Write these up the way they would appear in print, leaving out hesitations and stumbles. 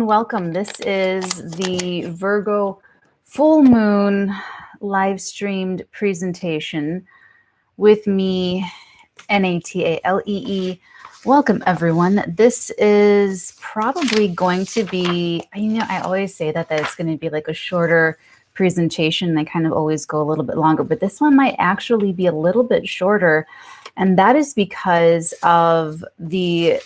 and welcome. This is the Virgo full moon live streamed presentation with me, Natalee. Welcome, everyone. This is probably going to be, I always say that it's going to be like a shorter presentation. I kind of always go a little bit longer, but this one might actually be a little bit shorter. And that is because of the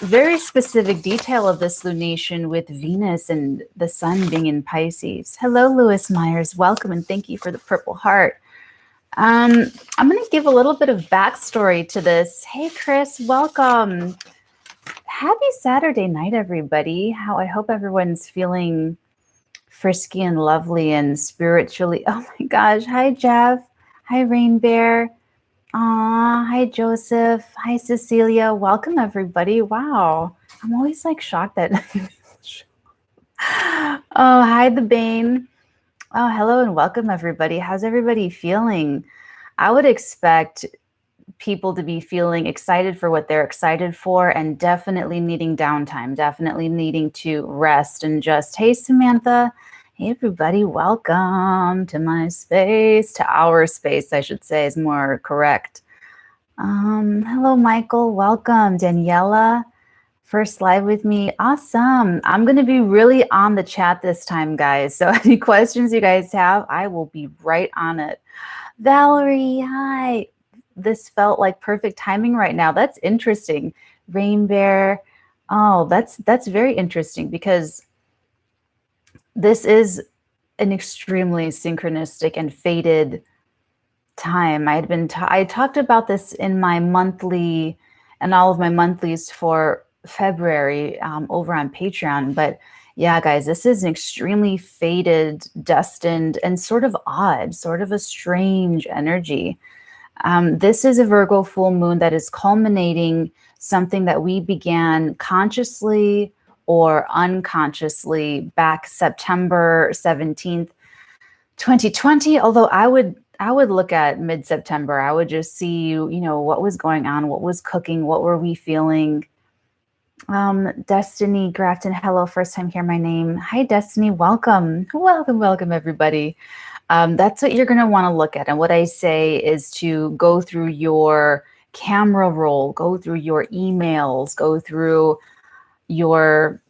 very specific detail of this lunation with Venus and the sun being in Pisces. Hello, Lewis Myers. Welcome and thank you for the purple heart. I'm going to give a little bit of backstory to this. Hey, Chris, welcome. Happy Saturday night, everybody. I hope everyone's feeling frisky and lovely and spiritually. Oh my gosh. Hi, Jeff. Hi, Rain Bear. Hi, Joseph. Hi, Cecilia. Welcome, everybody. Wow. I'm always like shocked that. Oh, hi, the Bane. Oh, hello and welcome, everybody. How's everybody feeling? I would expect people to be feeling excited for what they're excited for and definitely needing downtime, definitely needing to rest and just, hey, Samantha. Hey, everybody. Welcome to my space, to our space, I should say, is more correct. Hello, Michael. Welcome. Daniela, first live with me. Awesome. I'm going to be really on the chat this time, guys. So any questions you guys have, I will be right on it. Valerie, hi. This felt like perfect timing right now. That's interesting. Rain Bear. Oh, that's very interesting because this is an extremely synchronistic and fated time. I talked about this in my monthly and all of my monthlies for February over on Patreon. But yeah, guys, this is an extremely fated, destined, and sort of odd, sort of a strange energy. This is a Virgo full moon that is culminating something that we began consciously or unconsciously back September 17th, 2020. Although I would look at mid-September. I would just see, what was going on, what was cooking, what were we feeling. Destiny Grafton, hello, first time hear my name. Hi, Destiny, welcome. Welcome, everybody. That's what you're going to want to look at. And what I say is to go through your camera roll, go through your emails, go through your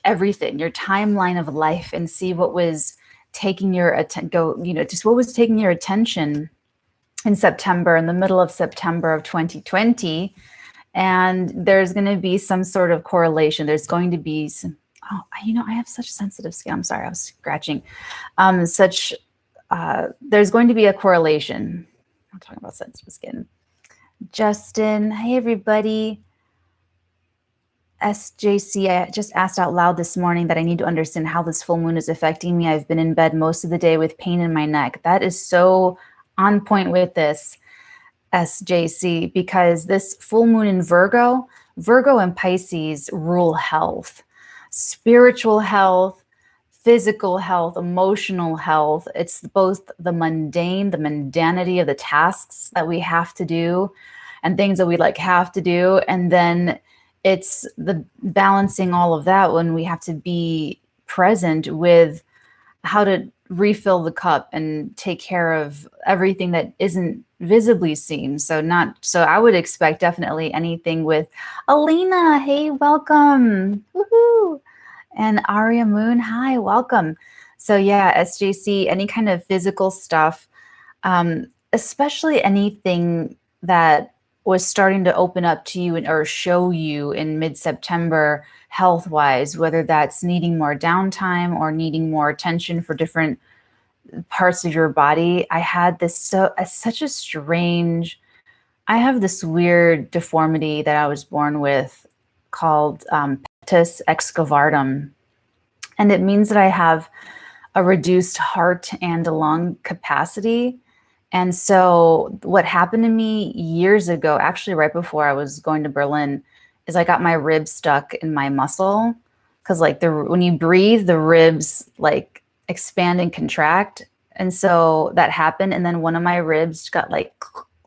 everything, your timeline of life, and see what was taking your what was taking your attention in September, in the middle of September of 2020. And there's going to be some sort of correlation. There's going to be some, I have such sensitive skin. I'm sorry, I was scratching. There's going to be a correlation. I'm talking about sensitive skin. Justin, hey, everybody. SJC, I just asked out loud this morning that I need to understand how this full moon is affecting me. I've been in bed most of the day with pain in my neck. That is so on point with this, SJC, because this full moon in Virgo and Pisces rule health, spiritual health, physical health, emotional health. It's both the mundane, the mundanity of the tasks that we have to do and things that we have to do. And then it's the balancing all of that when we have to be present with how to refill the cup and take care of everything that isn't visibly seen. So I would expect definitely anything with Alina. Hey, welcome. Woohoo. And Aria Moon. Hi, welcome. So yeah, SJC, any kind of physical stuff, especially anything that was starting to open up to you or show you in mid-September health-wise, whether that's needing more downtime or needing more attention for different parts of your body. I had this I have this weird deformity that I was born with called pectus excavatum. And it means that I have a reduced heart and lung capacity. And so what happened to me years ago, actually right before I was going to Berlin, is I got my ribs stuck in my muscle. Because when you breathe, the ribs expand and contract. And so that happened. And then one of my ribs got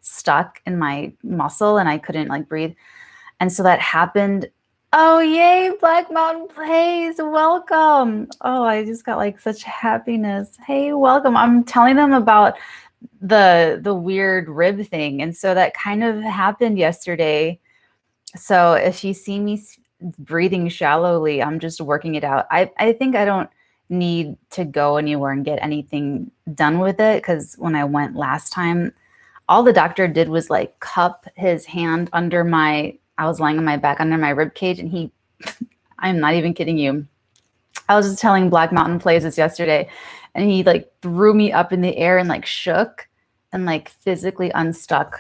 stuck in my muscle and I couldn't breathe. And so that happened Oh, yay, Black Mountain Plays. Welcome. Oh, I just got like such happiness. Hey, welcome. I'm telling them about the weird rib thing. And so that kind of happened yesterday. So if you see me breathing shallowly, I'm just working it out. I think I don't need to go anywhere and get anything done with it, because when I went last time, all the doctor did was like cup his hand under I was lying on my back under my rib cage, and he, I'm not even kidding you. I was just telling Black Mountain Plays this yesterday, and he like threw me up in the air and like shook and like physically unstuck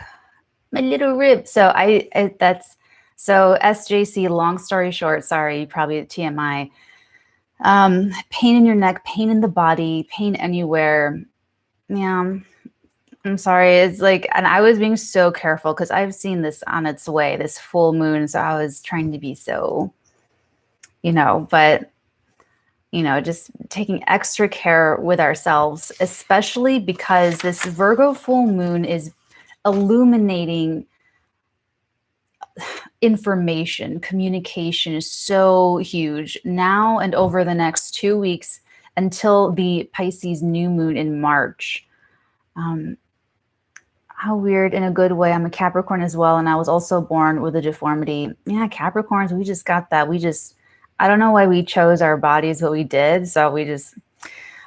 my little rib. So that's so SJC. Long story short, sorry, probably TMI. Pain in your neck, pain in the body, pain anywhere. Yeah, I'm sorry. It's like, and I was being so careful because I've seen this on its way, this full moon. So I was trying to be so, but just taking extra care with ourselves, especially because this Virgo full moon is illuminating information. Communication is so huge now and over the next 2 weeks until the Pisces new moon in March. How weird, in a good way. I'm a Capricorn as well, and I was also born with a deformity. Yeah, Capricorns, we just got that. I don't know why we chose our bodies, but we did. So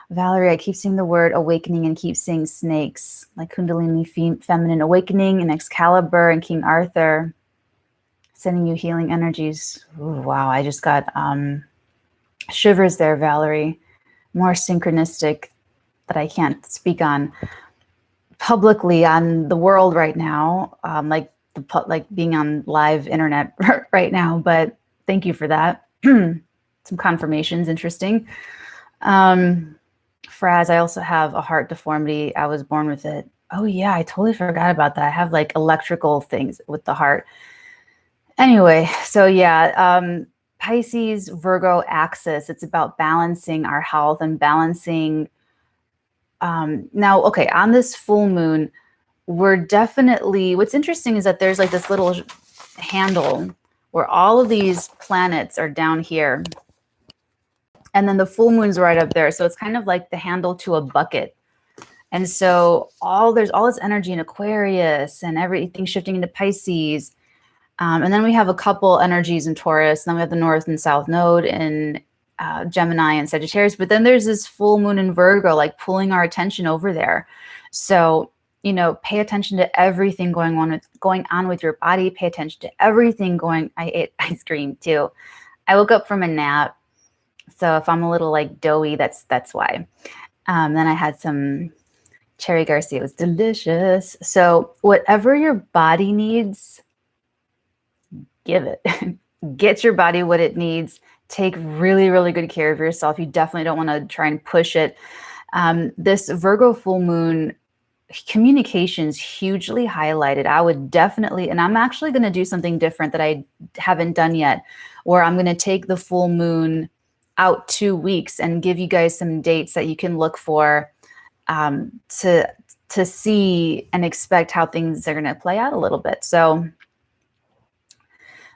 Valerie, I keep seeing the word awakening and keep seeing snakes, like Kundalini feminine awakening and Excalibur and King Arthur, sending you healing energies. Ooh, wow, I just got shivers there, Valerie. More synchronistic that I can't speak on publicly on the world right now, like being on live internet right now. But thank you for that. Some confirmations, interesting. Fraz, I also have a heart deformity. I was born with it. Oh yeah, I totally forgot about that. I have like electrical things with the heart. Anyway, so yeah, Pisces Virgo axis. It's about balancing our health and balancing. Now, okay, on this full moon, we're definitely, what's interesting is that there's like this little handle where all of these planets are down here. And then the full moon's right up there. So it's kind of like the handle to a bucket. And so there's all this energy in Aquarius and everything shifting into Pisces. And then we have a couple energies in Taurus. And then we have the North and South Node in Gemini and Sagittarius. But then there's this full moon in Virgo, like pulling our attention over there. So, pay attention to everything going on with your body. Pay attention to everything I ate ice cream too. I woke up from a nap. So if I'm a little like doughy, that's why. Then I had some Cherry Garcia. It was delicious. So whatever your body needs, give it. Get your body what it needs. Take really, really good care of yourself. You definitely don't want to try and push it. This Virgo full moon, communications hugely highlighted. I would definitely, and I'm actually going to do something different that I haven't done yet, where I'm going to take the full moon out 2 weeks and give you guys some dates that you can look for to see and expect how things are going to play out a little bit. So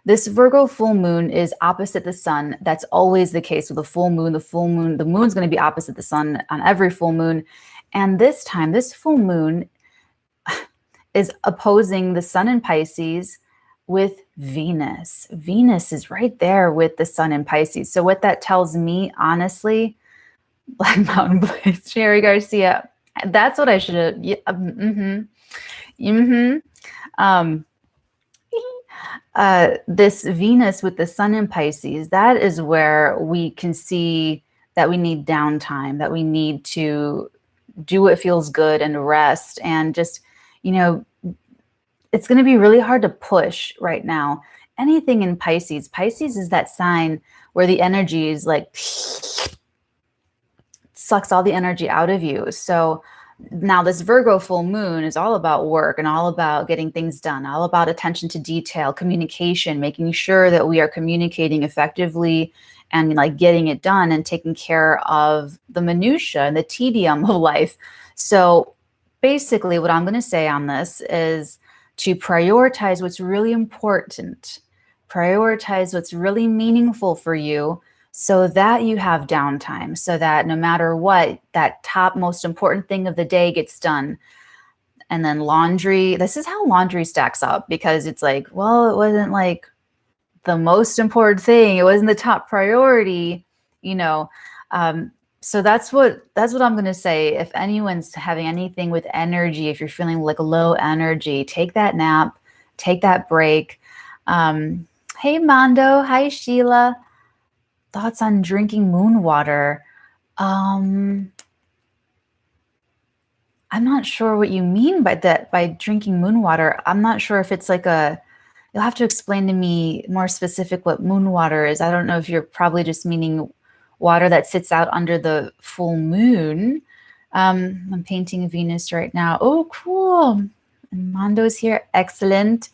this Virgo full moon is opposite the sun. That's always the case with a full moon. The moon's going to be opposite the sun on every full moon. And this time, this full moon is opposing the sun in Pisces with Venus. Venus is right there with the sun in Pisces. So what that tells me, honestly, Black Mountain Blaze, Cherry Garcia, that's what I should have. This Venus with the sun in Pisces, that is where we can see that we need downtime, that we need to do what feels good and rest. And just, it's going to be really hard to push right now. Anything in Pisces. Pisces is that sign where the energy is like sucks all the energy out of you. So now this Virgo full moon is all about work and all about getting things done, all about attention to detail, communication, making sure that we are communicating effectively and like getting it done and taking care of the minutia and the tedium of life. So basically what I'm going to say on this is to prioritize what's really important. Prioritize what's really meaningful for you so that you have downtime, so that no matter what, that top most important thing of the day gets done. And then laundry, this is how laundry stacks up, because it's like, well, it wasn't like the most important thing. It wasn't the top priority, you know. So that's what I'm going to say. If anyone's having anything with energy, if you're feeling like low energy, take that nap, take that break. Hey, Mondo. Hi, Sheila. Thoughts on drinking moon water? I'm not sure what you mean by that, by drinking moon water. I'm not sure if it's like you'll have to explain to me more specific what moon water is. I don't know if you're probably just meaning water that sits out under the full moon. I'm painting Venus right now. Oh, cool. And Mondo's here. Excellent.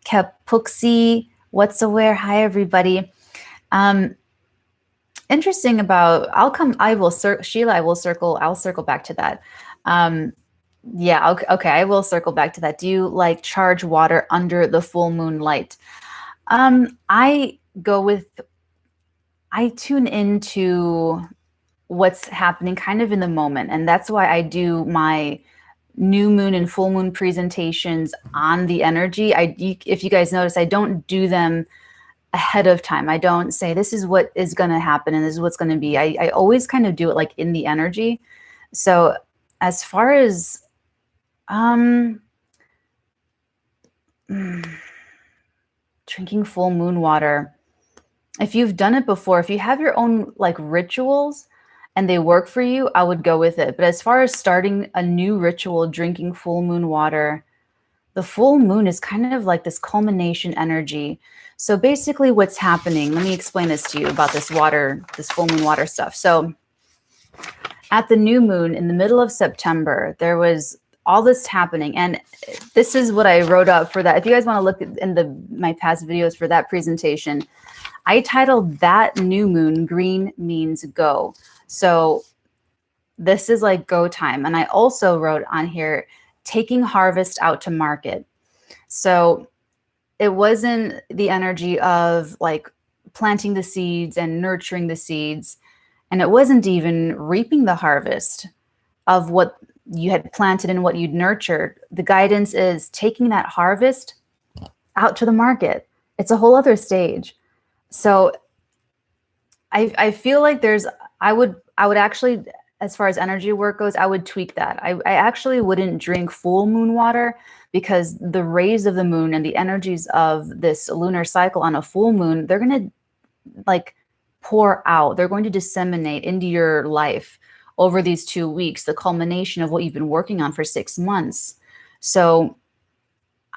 Kapuxi, what's aware? Hi, everybody. Interesting about, Sheila, I'll circle back to that. Yeah, okay, I will circle back to that. Do you like charge water under the full moon light? I tune into what's happening kind of in the moment. And that's why I do my new moon and full moon presentations on the energy. If you guys notice, I don't do them ahead of time. I don't say this is what is going to happen and this is what's going to be. I always kind of do it like in the energy. So as far as drinking full moon water, if you've done it before, if you have your own like rituals and they work for you, I would go with it. But as far as starting a new ritual, drinking full moon water, the full moon is kind of like this culmination energy. So basically what's happening, let me explain this to you about this full moon water stuff. So at the new moon in the middle of September, there was all this happening. And this is what I wrote up for that. If you guys want to look in my past videos for that presentation, I titled that new moon, Green Means Go. So this is like go time. And I also wrote on here, taking harvest out to market. So it wasn't the energy of like planting the seeds and nurturing the seeds. And it wasn't even reaping the harvest of what you had planted and what you'd nurtured. The guidance is taking that harvest out to the market. It's a whole other stage. So I feel like I would actually, as far as energy work goes, I would tweak that. I actually wouldn't drink full moon water, because the rays of the moon and the energies of this lunar cycle on a full moon, they're going to like pour out. They're going to disseminate into your life over these 2 weeks, the culmination of what you've been working on for 6 months. So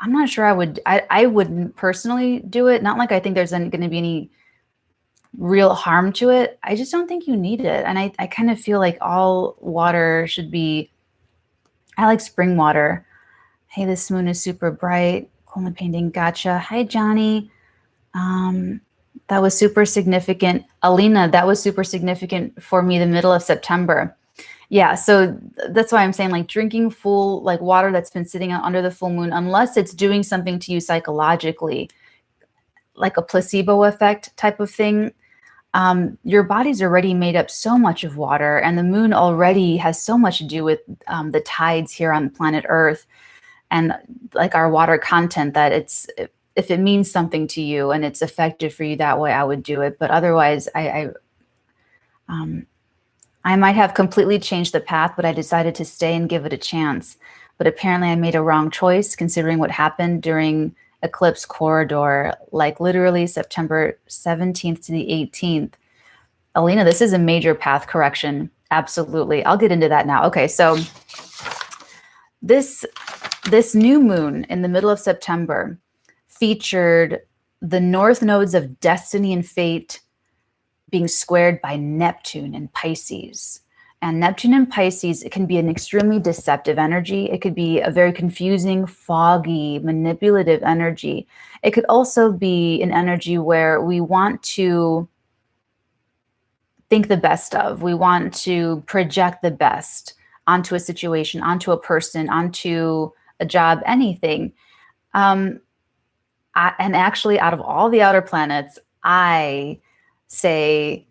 I'm not sure I wouldn't personally do it. Not like I think there's going to be any real harm to it. I just don't think you need it. And I kind of feel like all water should be, I like spring water. Hey, this moon is super bright. Coleman painting, gotcha. Hi, Johnny. That was super significant. Alina, that was super significant for me, the middle of September. Yeah, so that's why I'm saying like drinking full like water that's been sitting out under the full moon, unless it's doing something to you psychologically, like a placebo effect type of thing. Your body's already made up so much of water, and the moon already has so much to do with the tides here on planet Earth and like our water content, that if it means something to you and it's effective for you that way, I would do it. But otherwise, I might have completely changed the path, but I decided to stay and give it a chance. But apparently I made a wrong choice considering what happened during eclipse corridor, like literally September 17th to the 18th. Alina, this is a major path correction. Absolutely. I'll get into that now. Okay, so this new moon in the middle of September featured the north nodes of destiny and fate being squared by Neptune and Pisces. And Neptune and Pisces, it can be an extremely deceptive energy. It could be a very confusing, foggy, manipulative energy. It could also be an energy where we want to think the best of. We want to project the best onto a situation, onto a person, onto a job, anything. I and actually out of all the outer planets, I say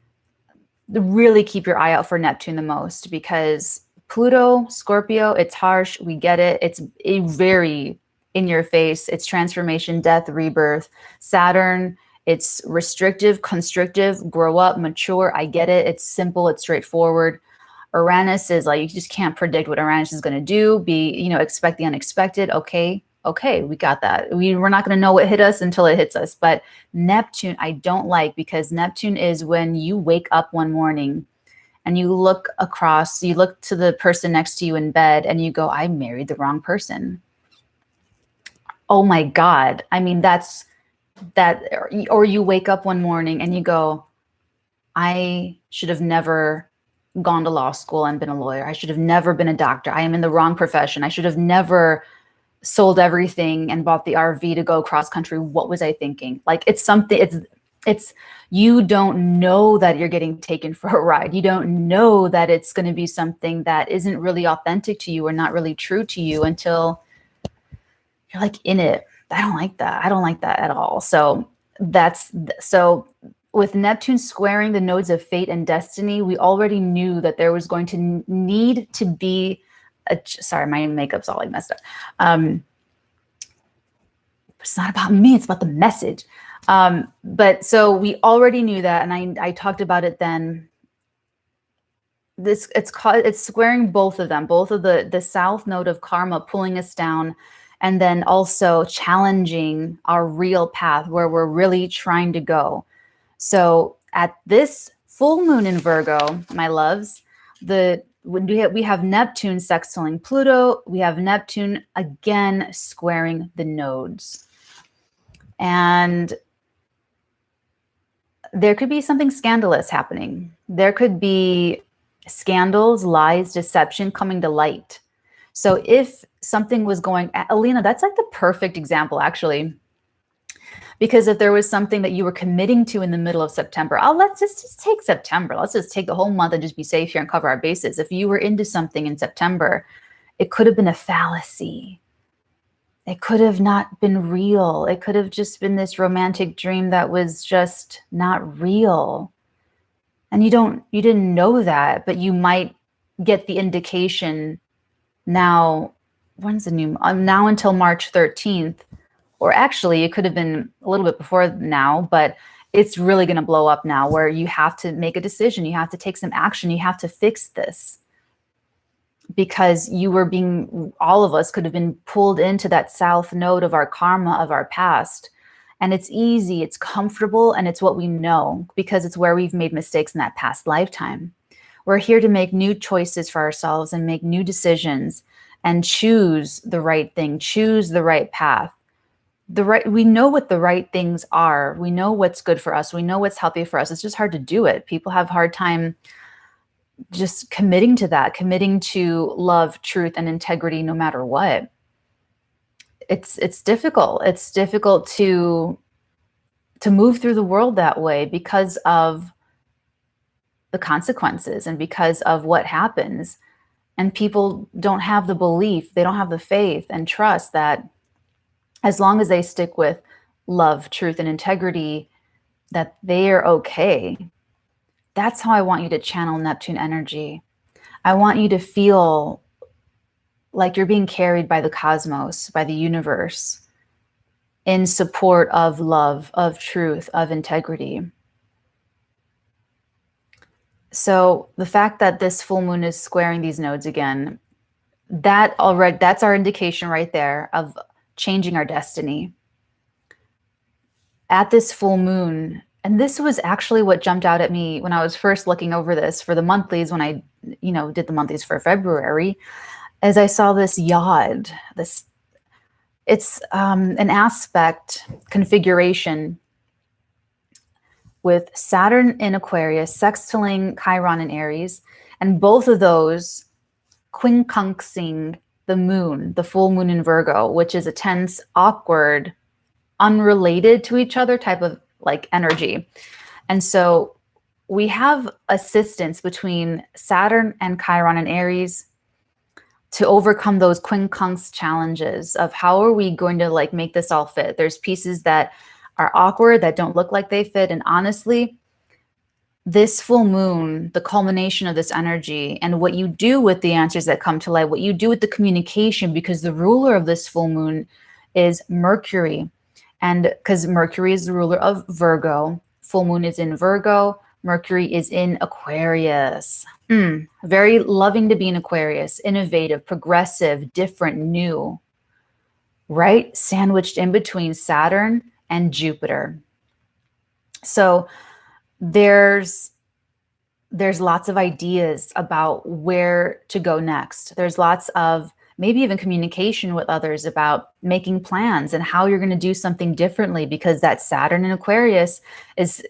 really keep your eye out for Neptune the most, because Pluto, Scorpio, it's harsh. We get it. It's a very in your face. It's transformation, death, rebirth. Saturn, it's restrictive, constrictive, grow up, mature. I get it. It's simple. It's straightforward. Uranus is like, you just can't predict what Uranus is going to do. Expect the unexpected. Okay, we got that. We're not going to know what hit us until it hits us. But Neptune, I don't like, because Neptune is when you wake up one morning and you look to the person next to you in bed and you go, I married the wrong person. Oh my God. I mean, that's that. Or you wake up one morning and you go, I should have never gone to law school and been a lawyer. I should have never been a doctor. I am in the wrong profession. I should have never sold everything and bought the RV to go cross country. What was I thinking? Like, it's something, it's, you don't know that you're getting taken for a ride. You don't know that it's going to be something that isn't really authentic to you or not really true to you until you're like in it. I don't like that. I don't like that at all. So with Neptune squaring the nodes of fate and destiny, we already knew that there was going to need to be sorry, my makeup's all like messed up. It's not about me, it's about the message. But so we already knew that, and I talked about it then. It's squaring both of them, both of the south node of karma pulling us down, and then also challenging our real path where we're really trying to go. So at this full moon in Virgo, my loves, we have Neptune sextiling Pluto. We have Neptune again squaring the nodes. And there could be something scandalous happening. There could be scandals, lies, deception coming to light. So if something was going, Alina, that's like the perfect example, actually. Because if there was something that you were committing to in the middle of September, let's just take September. Let's just take the whole month and just be safe here and cover our bases. If you were into something in September, it could have been a fallacy. It could have not been real. It could have just been this romantic dream that was just not real. And you didn't know that, but you might get the indication now. When's the new? Now until March 13th. Or actually, it could have been a little bit before now, but it's really going to blow up now, where you have to make a decision. You have to take some action. You have to fix this, because all of us could have been pulled into that south node of our karma, of our past. And it's easy, it's comfortable, and it's what we know, because it's where we've made mistakes in that past lifetime. We're here to make new choices for ourselves and make new decisions and choose the right thing, choose the right path. We know what the right things are. We know what's good for us. We know what's healthy for us. It's just hard to do it. People have a hard time just committing to that, committing to love, truth, and integrity no matter what. It's difficult. It's difficult to move through the world that way because of the consequences and because of what happens. And people don't have the belief, they don't have the faith and trust that as long as they stick with love, truth, and integrity, that they are okay. That's how I want you to channel Neptune energy. I want you to feel like you're being carried by the cosmos, by the universe, in support of love, of truth, of integrity. So the fact that this full moon is squaring these nodes again, that's our indication right there of changing our destiny. At this full moon, and this was actually what jumped out at me when I was first looking over this for the monthlies, when I did the monthlies for February, as I saw this yod, it's an aspect configuration with Saturn in Aquarius sextiling Chiron in Aries, and both of those quincunxing the moon, the full moon in Virgo, which is a tense, awkward, unrelated to each other type of like energy. And so we have assistance between Saturn and Chiron in Aries. to overcome those quincunx challenges of how are we going to like make this all fit. There's pieces that are awkward, that don't look like they fit. And honestly, this full moon, the culmination of this energy and what you do with the answers that come to light, what you do with the communication, because the ruler of this full moon is Mercury. And because Mercury is the ruler of Virgo, full moon is in Virgo, Mercury is in Aquarius. Very loving to be in Aquarius, innovative, progressive, different, new, right? Sandwiched in between Saturn and Jupiter. So there's lots of ideas about where to go next. There's lots of maybe even communication with others about making plans and how you're going to do something differently, because that Saturn in Aquarius is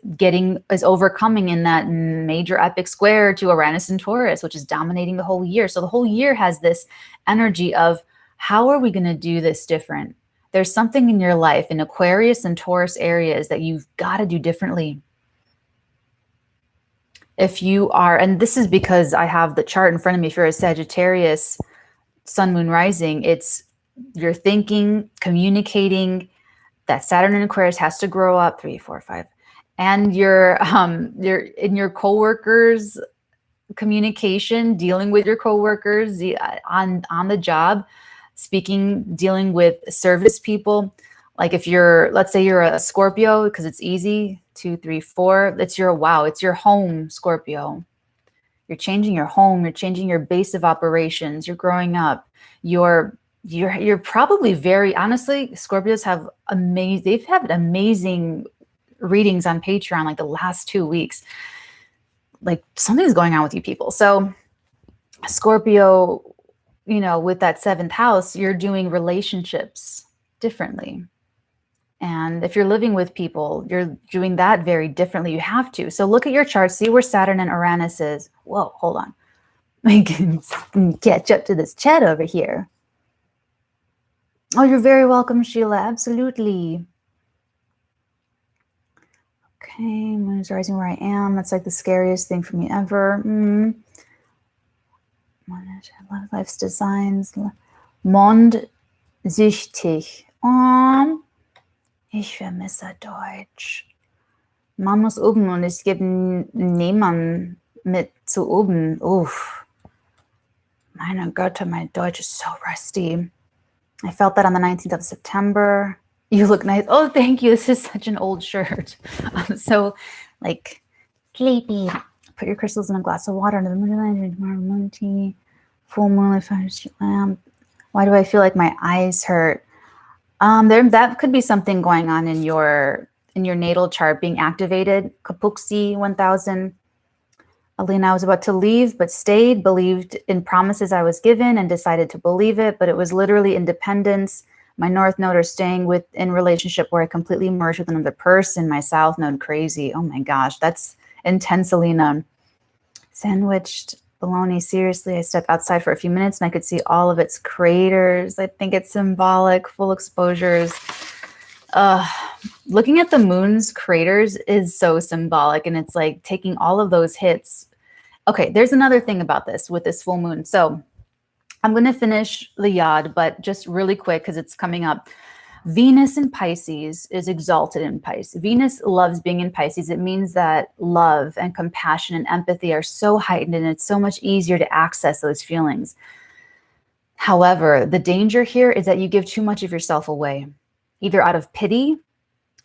overcoming in that major epic square to Uranus and Taurus, which is dominating the whole year. So the whole year has this energy of how are we going to do this different? There's something in your life in Aquarius and Taurus areas that you've got to do differently. If you are, and this is because I have the chart in front of me, if you're a Sagittarius, sun, moon, rising, it's you're thinking, communicating. That Saturn in Aquarius has to grow up 3, 4, 5. And you're in your coworkers communication, dealing with your coworkers on the job, speaking, dealing with service people. Like if you're, let's say you're a Scorpio, because it's easy, 2, 3, 4, it's your home, Scorpio. You're changing your home, you're changing your base of operations, you're growing up. You're probably very, honestly, Scorpios have they've had amazing readings on Patreon like the last 2 weeks. Like something's going on with you people. So Scorpio, with that 7th house, you're doing relationships differently. And if you're living with people, you're doing that very differently. You have to. So look at your chart, see where Saturn and Uranus is. Whoa, hold on. I can catch up to this chat over here. Oh, you're very welcome, Sheila. Absolutely. Okay, moon is rising where I am. That's like the scariest thing for me ever. Life's designs. Mondsüchtig. Ich vermisse Deutsch. Man muss oben und es gibt niemanden mit zu oben. Uff. Meine Götter, my Deutsch is so rusty. I felt that on the 19th of September. You look nice. Oh, thank you. This is such an old shirt. So, like, sleepy. Put your crystals in a glass of water under the moonlight. Tomorrow moon tea. Full moonlight fire lamp. Why do I feel like my eyes hurt? That could be something going on in your natal chart being activated. Kapuxi 1000. Alina, I was about to leave, but stayed, believed in promises I was given and decided to believe it. But it was literally independence. My North Node are staying in relationship where I completely merged with another person. My South Node crazy. Oh my gosh, that's intense, Alina. Sandwiched baloney. Seriously, I stepped outside for a few minutes and I could see all of its craters. I think it's symbolic, full exposures. Looking at the moon's craters is so symbolic, and it's like taking all of those hits. Okay, there's another thing about this with this full moon. So I'm going to finish the yad, but just really quick because it's coming up. Venus in Pisces is exalted in Pisces. Venus loves being in Pisces. It means that love and compassion and empathy are so heightened, and it's so much easier to access those feelings. However, the danger here is that you give too much of yourself away, either out of pity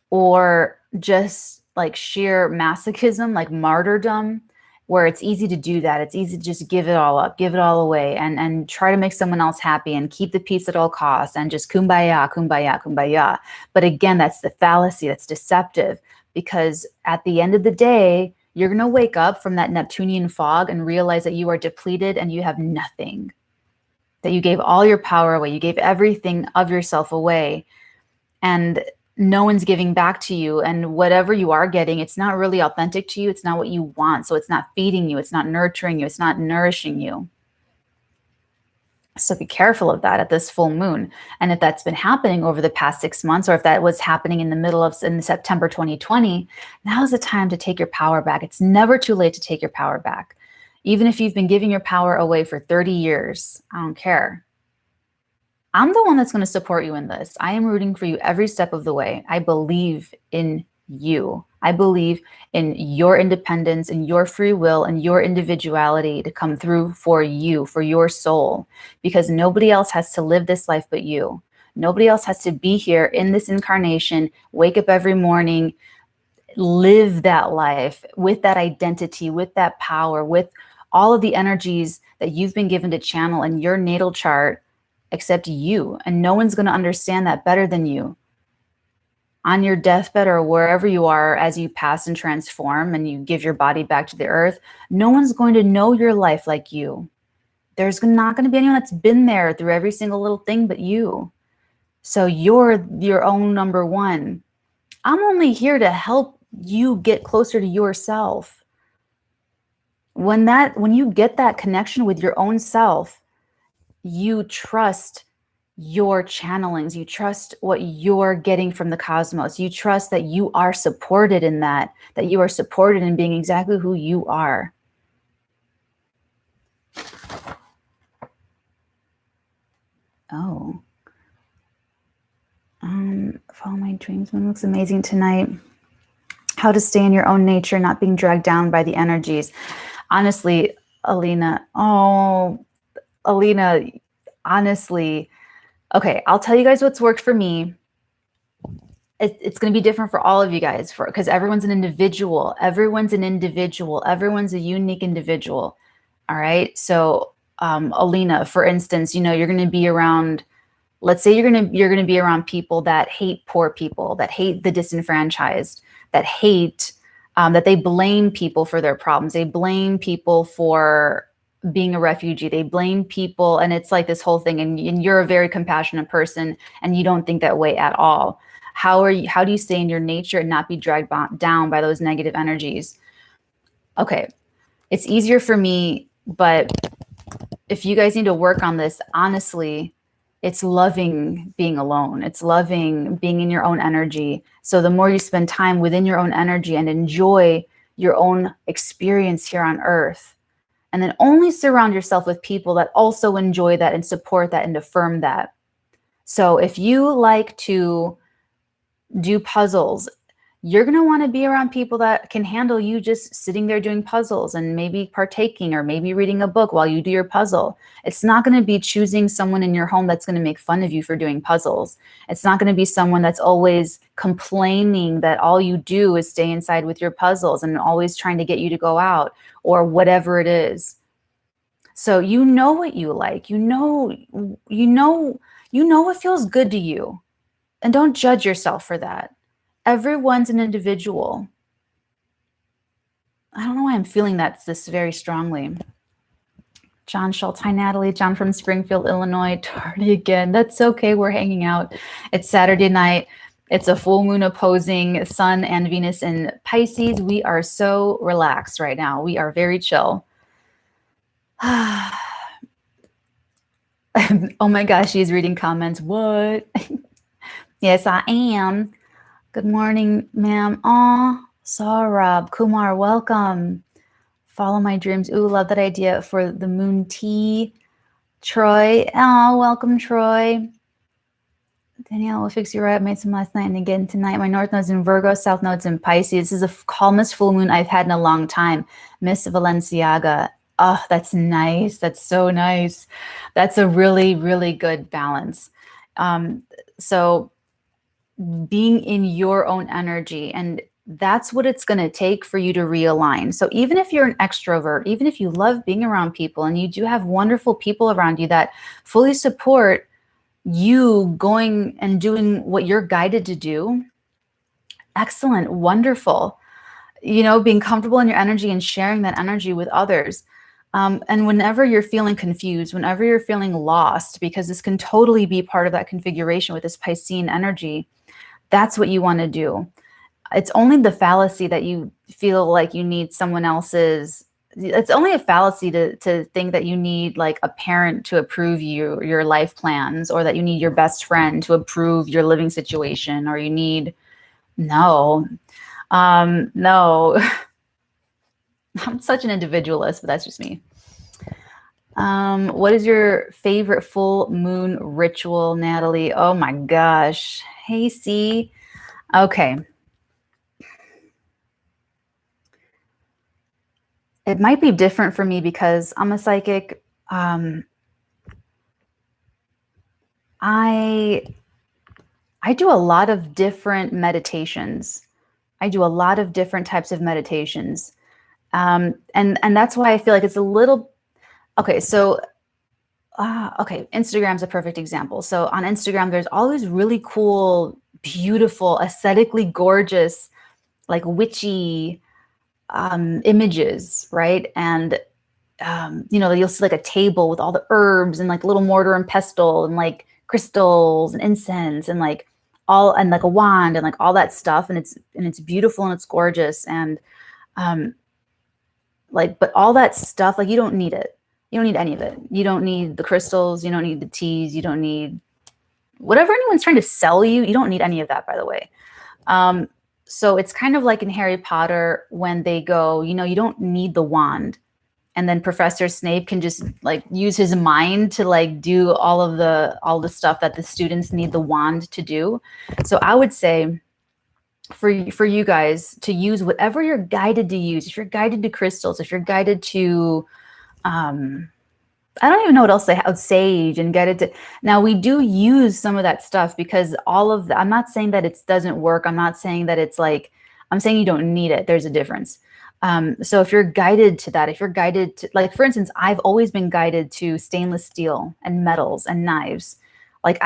or just like sheer masochism, like martyrdom, where it's easy to do that. It's easy to just give it all up, give it all away, and try to make someone else happy and keep the peace at all costs and just kumbaya, kumbaya, kumbaya. But again, that's the fallacy. That's deceptive, because at the end of the day, you're going to wake up from that Neptunian fog and realize that you are depleted and you have nothing, that you gave all your power away. You gave everything of yourself away, and no one's giving back to you. And whatever you are getting, it's not really authentic to you. It's not what you want. So it's not feeding you. It's not nurturing you. It's not nourishing you. So be careful of that at this full moon. And if that's been happening over the past 6 months, or if that was happening in September 2020, now's the time to take your power back. It's never too late to take your power back. Even if you've been giving your power away for 30 years, I don't care. I'm the one that's going to support you in this. I am rooting for you every step of the way. I believe in you. I believe in your independence and your free will and your individuality to come through for you, for your soul, because nobody else has to live this life but you. Nobody else has to be here in this incarnation, wake up every morning, live that life with that identity, with that power, with all of the energies that you've been given to channel in your natal chart, except you. And no one's going to understand that better than you. On your deathbed or wherever you are as you pass and transform and you give your body back to the earth, no one's going to know your life like you. There's not going to be anyone that's been there through every single little thing but you. So you're your own number one. I'm only here to help you get closer to yourself. When you get that connection with your own self, you trust your channelings, you trust what you're getting from the cosmos, you trust that you are supported in that you are supported in being exactly who you are. Oh. Follow my dreams. Moon looks amazing tonight. How to stay in your own nature, not being dragged down by the energies. Honestly, Alina, honestly, okay, I'll tell you guys what's worked for me. It's going to be different for all of you guys, because everyone's an individual. Everyone's an individual. Everyone's a unique individual. All right. So, Alina, for instance, you're going to be around. Let's say you're going to be around people that hate poor people, that hate the disenfranchised, that hate, that they blame people for their problems. They blame people for being a refugee. They blame people. And it's like this whole thing. And you're a very compassionate person and you don't think that way at all. How do you stay in your nature and not be dragged down by those negative energies? Okay. It's easier for me, but if you guys need to work on this, honestly, it's loving being alone. It's loving being in your own energy. So the more you spend time within your own energy and enjoy your own experience here on earth, and then only surround yourself with people that also enjoy that and support that and affirm that. So if you like to do puzzles, you're going to want to be around people that can handle you just sitting there doing puzzles and maybe partaking or maybe reading a book while you do your puzzle. It's not going to be choosing someone in your home that's going to make fun of you for doing puzzles. It's not going to be someone that's always complaining that all you do is stay inside with your puzzles and always trying to get you to go out or whatever it is. So you know what you like. You know what feels good to you. And don't judge yourself for that. Everyone's an individual. I don't know why I'm feeling this very strongly. John Schultz, hi Natalie. John from Springfield, Illinois. Tardy again. That's okay. We're hanging out. It's Saturday night. It's a full moon opposing Sun and Venus in Pisces. We are so relaxed right now. We are very chill. Oh my gosh, she's reading comments. What? Yes, I am. Good morning, ma'am. Aw, Saurabh, Kumar, welcome. Follow my dreams. Ooh, love that idea for the moon tea. Troy, oh, welcome, Troy. Danielle, will fix you right. I made some last night and again tonight. My north node's in Virgo, south node's in Pisces. This is the calmest full moon I've had in a long time. Miss Valenciaga. Oh, that's nice. That's so nice. That's a really, really good balance. So being in your own energy, and that's what it's going to take for you to realign. So even if you're an extrovert, even if you love being around people and you do have wonderful people around you that fully support you going and doing what you're guided to do, excellent, wonderful, being comfortable in your energy and sharing that energy with others. And whenever you're feeling confused, whenever you're feeling lost, because this can totally be part of that configuration with this Piscean energy, that's what you want to do. It's only the fallacy that you feel like you need someone else's. It's only a fallacy to think that you need like a parent to approve your life plans, or that you need your best friend to approve your living situation, or you need, no. I'm such an individualist, but that's just me. What is your favorite full moon ritual, Natalie? Oh my gosh. Hey, C. Okay. It might be different for me because I'm a psychic. I do a lot of different meditations. I do a lot of different types of meditations. And that's why I feel like it's a little, okay, so, okay, Instagram's a perfect example. So on Instagram, there's all these really cool, beautiful, aesthetically gorgeous, like witchy images, right? And you'll see like a table with all the herbs and like little mortar and pestle and like crystals and incense and like all and like a wand and like all that stuff, and it's beautiful and it's gorgeous, and like, but all that stuff, like, you don't need it. You don't need any of it. You don't need the crystals, you don't need the teas, you don't need whatever anyone's trying to sell you. You don't need any of that, by the way. So it's kind of like in Harry Potter when they go, you don't need the wand. And then Professor Snape can just like use his mind to like do all the stuff that the students need the wand to do. So I would say for you guys to use whatever you're guided to use. If you're guided to crystals, if you're guided to, I don't even know what else they have, sage and guided to. Now we do use some of that stuff because I'm not saying that it doesn't work. I'm not saying that it's like, I'm saying you don't need it. There's a difference. So if you're guided to that, if you're guided to, like, for instance, I've always been guided to stainless steel and metals and knives. Like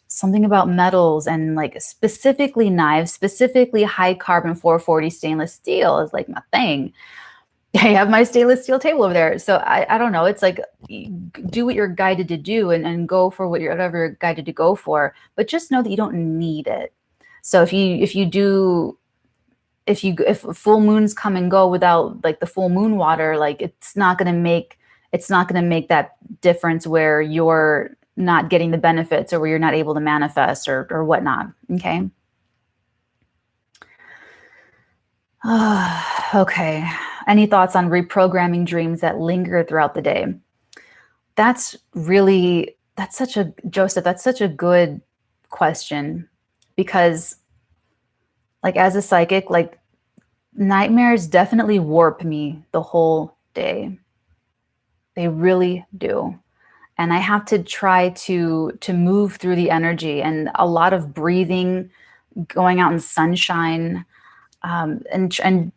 something about metals and like specifically knives, specifically high carbon 440 stainless steel is like my thing. I have my stainless steel table over there. So I don't know. It's like, do what you're guided to do and go for whatever you're guided to go for, but just know that you don't need it. So if full moons come and go without like the full moon water, like it's not going to make that difference where you're not getting the benefits or where you're not able to manifest or whatnot. Okay. Okay. Any thoughts on reprogramming dreams that linger throughout the day? Joseph, that's such a good question, because like as a psychic, like nightmares definitely warp me the whole day. They really do. And I have to try to move through the energy, and a lot of breathing, going out in sunshine, and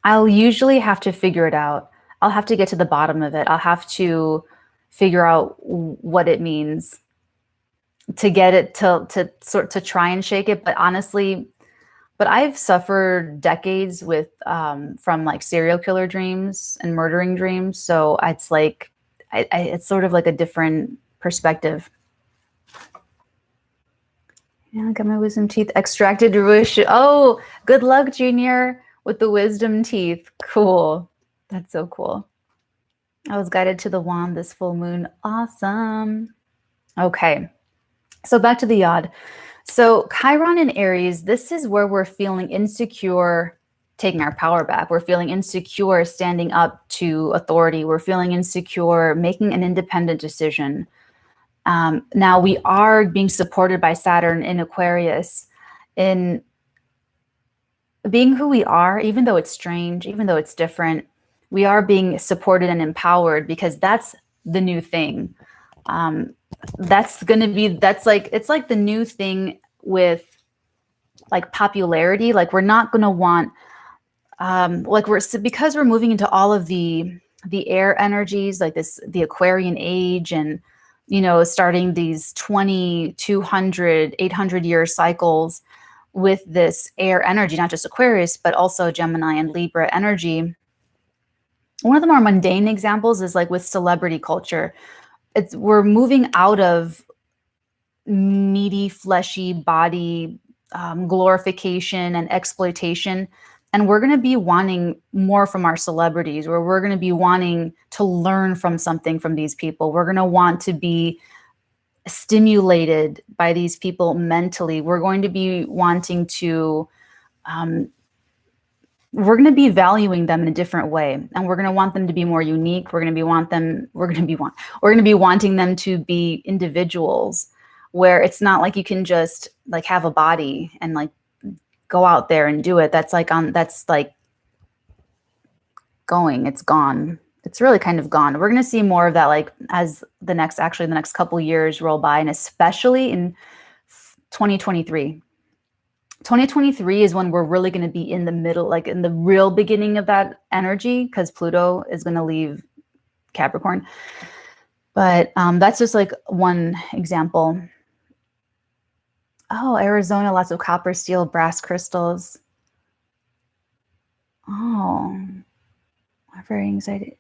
I'll usually have to figure it out. I'll have to get to the bottom of it. I'll have to figure out what it means to get it to try and shake it. But honestly, I've suffered decades with from like serial killer dreams and murdering dreams. So it's like it's sort of like a different perspective. Yeah, I got my wisdom teeth extracted. Oh, good luck, Junior, with the wisdom teeth. Cool. That's so cool. I was guided to the wand this full moon. Awesome. Okay. So back to the yod. So Chiron in Aries, this is where we're feeling insecure, taking our power back. We're feeling insecure standing up to authority. We're feeling insecure making an independent decision. Now we are being supported by Saturn in Aquarius in being who we are, even though it's strange, even though it's different. We are being supported and empowered because that's the new thing. It's like the new thing with like popularity. Like we're not going to want, because we're moving into all of the air energies, like the Aquarian age, and, starting these 20, 200, 800 year cycles with this air energy, not just Aquarius, but also Gemini and Libra energy. One of the more mundane examples is like with celebrity culture. We're moving out of meaty, fleshy body glorification and exploitation, and we're going to be wanting more from our celebrities, where we're going to be wanting to learn from something from these people. We're going to want to be stimulated by these people mentally. We're going to be wanting to we're going to be valuing them in a different way, and we're going to want them to be more unique. We're going to be wanting them to be individuals, where it's not like you can just like have a body and like go out there and do it. That's like it's gone. It's really kind of gone. We're going to see more of that like as the next couple years roll by, and especially in 2023. 2023 is when we're really going to be in the middle, like in the real beginning of that energy, because Pluto is going to leave Capricorn. But that's just like one example. Oh, Arizona, lots of copper, steel, brass crystals. Oh, a very anxiety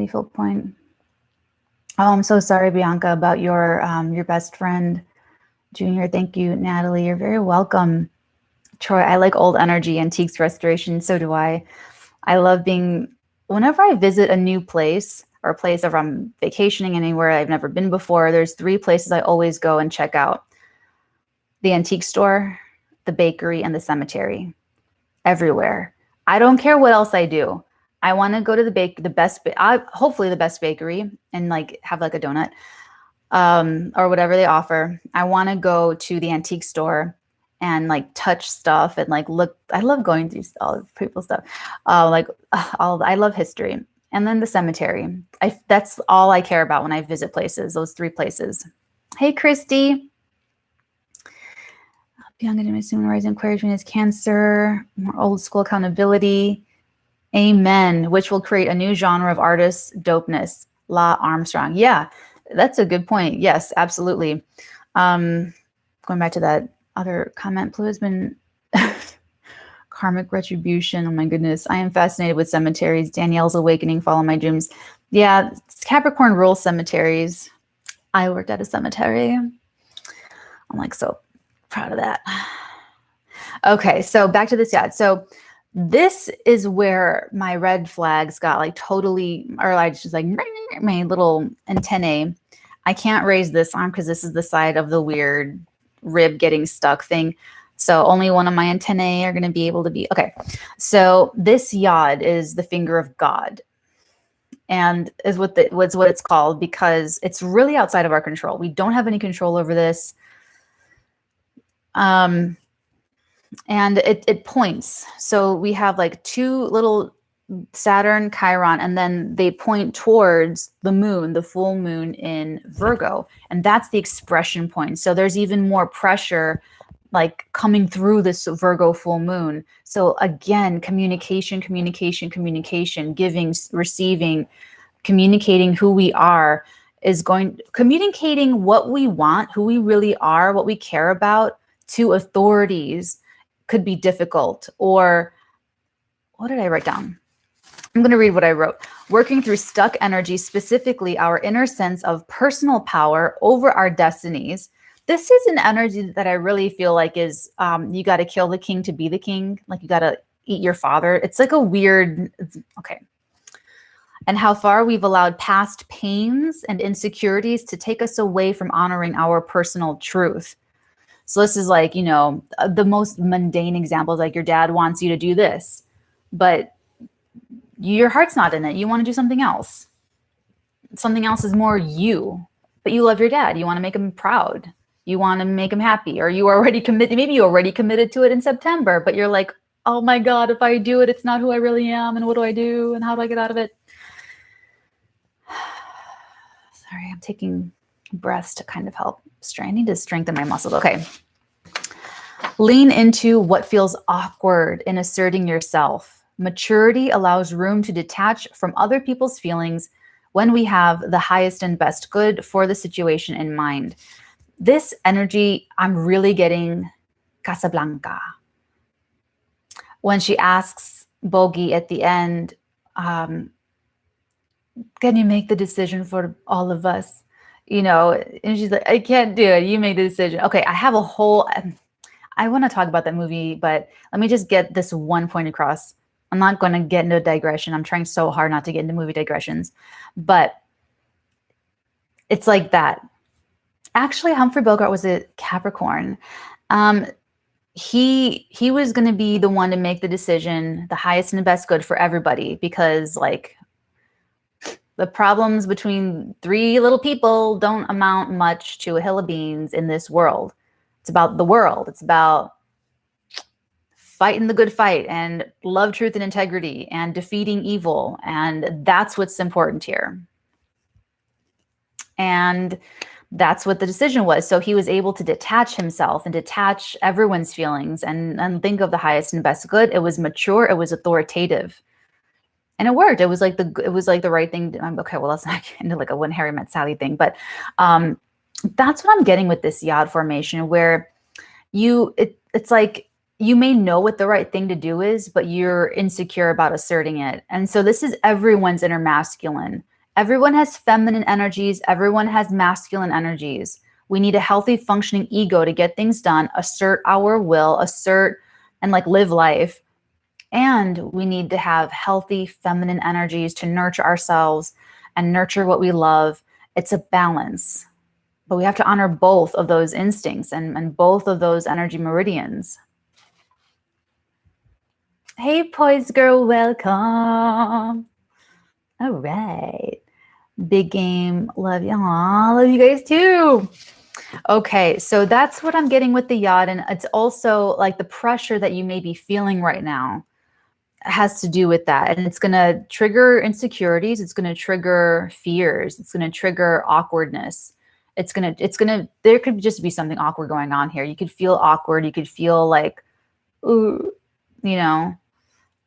filled point. Oh, I'm so sorry, Bianca, about your best friend, Junior. Thank you, Natalie. You're very welcome. Troy, I like old energy, antiques, restoration. So do I. I love whenever I visit a new place or a place if I'm vacationing anywhere I've never been before, there's 3 places I always go and check out: the antique store, the bakery, and the cemetery. Everywhere. I don't care what else I do. I want to go to hopefully the best bakery and like have like a donut or whatever they offer. I want to go to the antique store and like touch stuff and like look. I love going through all the people's stuff. I love history. And then the cemetery. That's all I care about when I visit places, those 3 places. Hey, Christy. Young and assuming rising Aquarius is Cancer, more old school accountability. Amen. Which will create a new genre of artists, dopeness. La Armstrong. Yeah, that's a good point. Yes, absolutely. Going back to that other comment, Pluto's been karmic retribution. Oh my goodness. I am fascinated with cemeteries. Danielle's awakening, follow my dreams. Yeah, Capricorn rules cemeteries. I worked at a cemetery. I'm like so proud of that. Okay, so back to this yard. So this is where my red flags got like totally, or I just like my little antennae. I can't raise this arm because this is the side of the weird rib getting stuck thing. So only one of my antennae are going to be able to be, okay. So this yod is the finger of God, and is what it's called because it's really outside of our control. We don't have any control over this. And it points. So we have like 2 little Saturn, Chiron, and then they point towards the moon, the full moon in Virgo. And that's the expression point. So there's even more pressure like coming through this Virgo full moon. So again, communication, giving, receiving, communicating who we are communicating what we want, who we really are, what we care about to authorities could be difficult. Or what did I write down? I'm going to read what I wrote. Working through stuck energy, specifically our inner sense of personal power over our destinies. This is an energy that I really feel like is, you got to kill the king to be the king. Like you got to eat your father. It's like a weird, okay. And how far we've allowed past pains and insecurities to take us away from honoring our personal truth. So this is like, the most mundane examples, like your dad wants you to do this, but your heart's not in it. You want to do something else. Something else is more you, but you love your dad. You want to make him proud. You want to make him happy, or you already committed. Maybe you already committed to it in September, but you're like, oh my God, if I do it, it's not who I really am. And what do I do? And how do I get out of it? Sorry, I'm taking breaths to kind of help I need to strengthen my muscles. Okay. Lean into what feels awkward in asserting yourself. Maturity allows room to detach from other people's feelings when we have the highest and best good for the situation in mind. This energy, I'm really getting Casablanca. When she asks Bogey at the end, can you make the decision for all of us? And she's like, I can't do it. You make the decision. Okay, I have a whole, I want to talk about that movie, but let me just get this one point across. I'm not going to get into a digression. I'm trying so hard not to get into movie digressions, but it's like that. Actually, Humphrey Bogart was a Capricorn. he was going to be the one to make the decision, the highest and the best good for everybody, because like the problems between three little people don't amount much to a hill of beans in this world. It's about the world. It's about fighting the good fight and love, truth, and integrity and defeating evil. And that's what's important here. And that's what the decision was. So he was able to detach himself and detach everyone's feelings and think of the highest and best good. It was mature. It was authoritative. And it worked. It was like the right thing. Okay, well, let's not get into like a When Harry Met Sally thing, but that's what I'm getting with this Yod formation, where it's like you may know what the right thing to do is, but you're insecure about asserting it. And so this is everyone's inner masculine. Everyone has feminine energies. Everyone has masculine energies. We need a healthy, functioning ego to get things done, assert our will, assert and like live life. And we need to have healthy feminine energies to nurture ourselves and nurture what we love. It's a balance, but we have to honor both of those instincts and both of those energy meridians. Hey, Poise Girl, welcome. All right. Big game. Love you. Aw, love you guys too. Okay, so that's what I'm getting with the Yod. And it's also like the pressure that you may be feeling right now has to do with that. And it's going to trigger insecurities. It's going to trigger fears. It's going to trigger awkwardness. There could just be something awkward going on here. You could feel awkward. You could feel like, ooh, you know,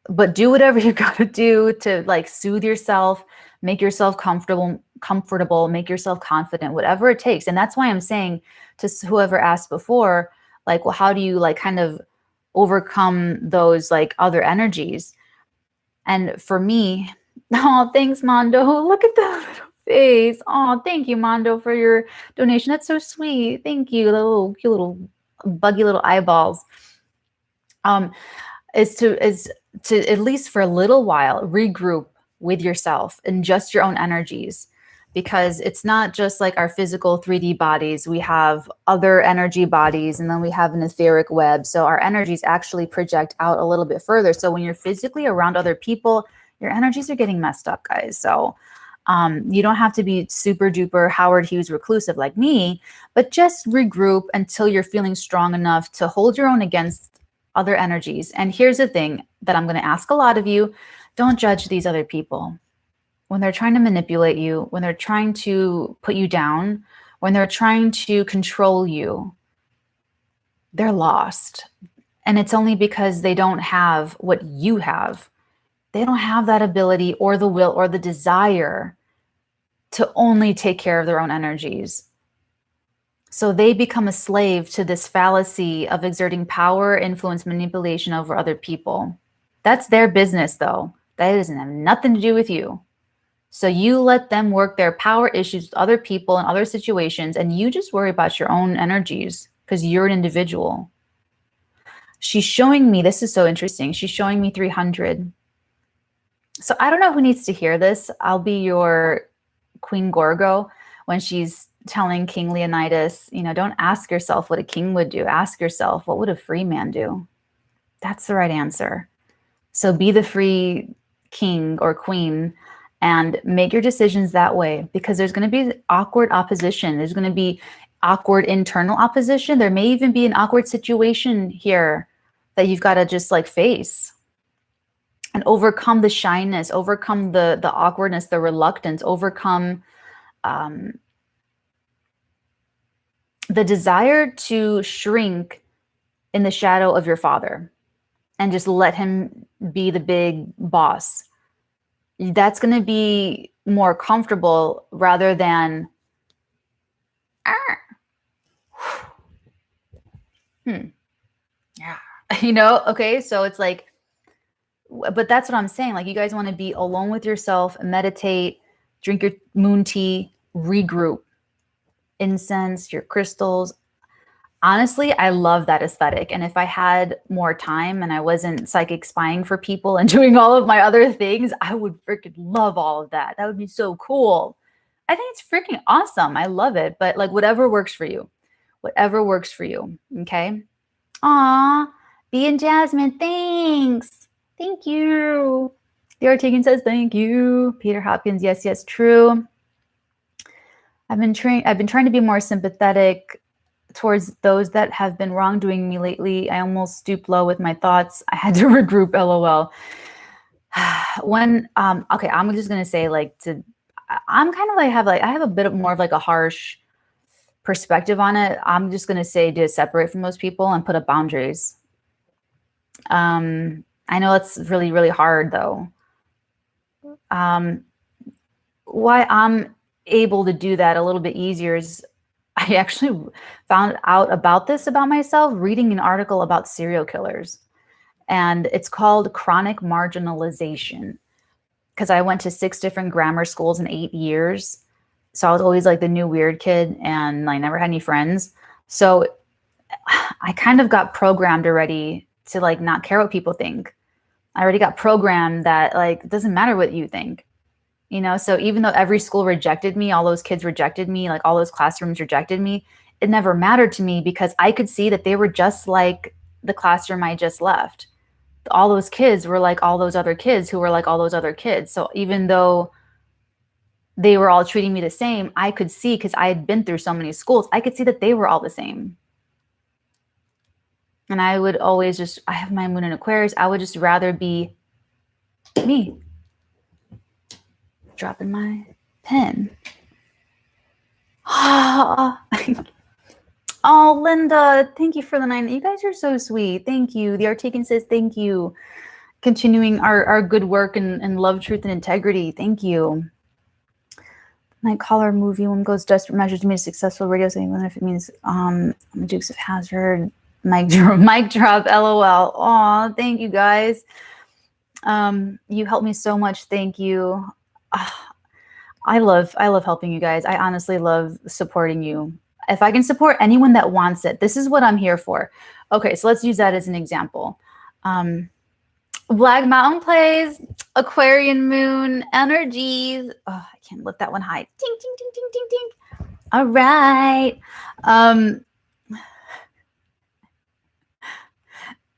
but do whatever you got to do to like soothe yourself, make yourself comfortable, make yourself confident, whatever it takes. And that's why I'm saying to whoever asked before, like, well, how do you like kind of overcome those like other energies? And for me, oh, thanks, Mondo. Look at that little face. Oh, thank you, Mondo, for your donation. That's so sweet. Thank you. Little cute little buggy little eyeballs. Is to at least for a little while regroup with yourself and just your own energies, because it's not just like our physical 3D bodies. We have other energy bodies, and then we have an etheric web. So our energies actually project out a little bit further. So when you're physically around other people, your energies are getting messed up, guys. So you don't have to be super duper Howard Hughes reclusive like me, but just regroup until you're feeling strong enough to hold your own against other energies. And here's the thing that I'm going to ask a lot of you: don't judge these other people. When they're trying to manipulate you, when they're trying to put you down, when they're trying to control you, they're lost. And it's only because they don't have what you have. They don't have that ability or the will or the desire to only take care of their own energies. So they become a slave to this fallacy of exerting power, influence, manipulation over other people. That's their business, though. That doesn't have nothing to do with you. So you let them work their power issues with other people and other situations, and you just worry about your own energies because you're an individual. She's showing me, this is so interesting, she's showing me 300. So I don't know who needs to hear this. I'll be your Queen Gorgo when she's telling King Leonidas, don't ask yourself what a king would do. Ask yourself, what would a free man do? That's the right answer. So be the free king or queen and make your decisions that way, because there's going to be awkward opposition. There's going to be awkward internal opposition. There may even be an awkward situation here that you've got to just like face and overcome the shyness, overcome the awkwardness, the reluctance, overcome the desire to shrink in the shadow of your father and just let him be the big boss. That's going to be more comfortable rather than, yeah, okay. So it's like, but that's what I'm saying. Like, you guys want to be alone with yourself, meditate, drink your moon tea, regroup, incense, your crystals. Honestly, I love that aesthetic. And if I had more time and I wasn't psychic spying for people and doing all of my other things, I would freaking love all of that. That would be so cool. I think it's freaking awesome. I love it. But like, whatever works for you, okay? Aw, B and Jasmine, thanks. Thank you. The Ortegan says thank you. Peter Hopkins, yes, yes, true. I've been trying to be more sympathetic towards those that have been wrongdoing me lately. I almost stooped low with my thoughts. I had to regroup, LOL. When okay, I'm just gonna say I'm kind of like I have a bit of more of like a harsh perspective on it. I'm just gonna say to separate from those people and put up boundaries. I know it's really, really hard though. Why I'm able to do that a little bit easier is I actually found out about this about myself reading an article about serial killers. And it's called chronic marginalization. Because I went to 6 different grammar schools in 8 years. So I was always like the new weird kid and I never had any friends. So I kind of got programmed already to like not care what people think. I already got programmed that like it doesn't matter what you think. You know, so even though every school rejected me, all those kids rejected me, like all those classrooms rejected me, it never mattered to me because I could see that they were just like the classroom I just left. All those kids were like all those other kids who were like all those other kids. So even though they were all treating me the same, I could see, because I had been through so many schools, I could see that they were all the same. And I would always just, I have my moon in Aquarius, I would just rather be me. Dropping my pen. Oh, Linda, thank you for the 9. You guys are so sweet. Thank you. The Artican says thank you. Continuing our good work and love, truth, and integrity. Thank you. Night Caller movie, one goes desperate measures to meet a successful radio saying, whether if it means Dukes of Hazzard, mic drop, LOL. Aw, thank you guys. You helped me so much. Thank you. I love helping you guys. I honestly love supporting you. If I can support anyone that wants it, this is what I'm here for. Okay, so let's use that as an example. Black Mountain Plays, Aquarian Moon, Energies. Oh, I can't lift that one high. Ding, ding, ding, ding, ding, ding. All right.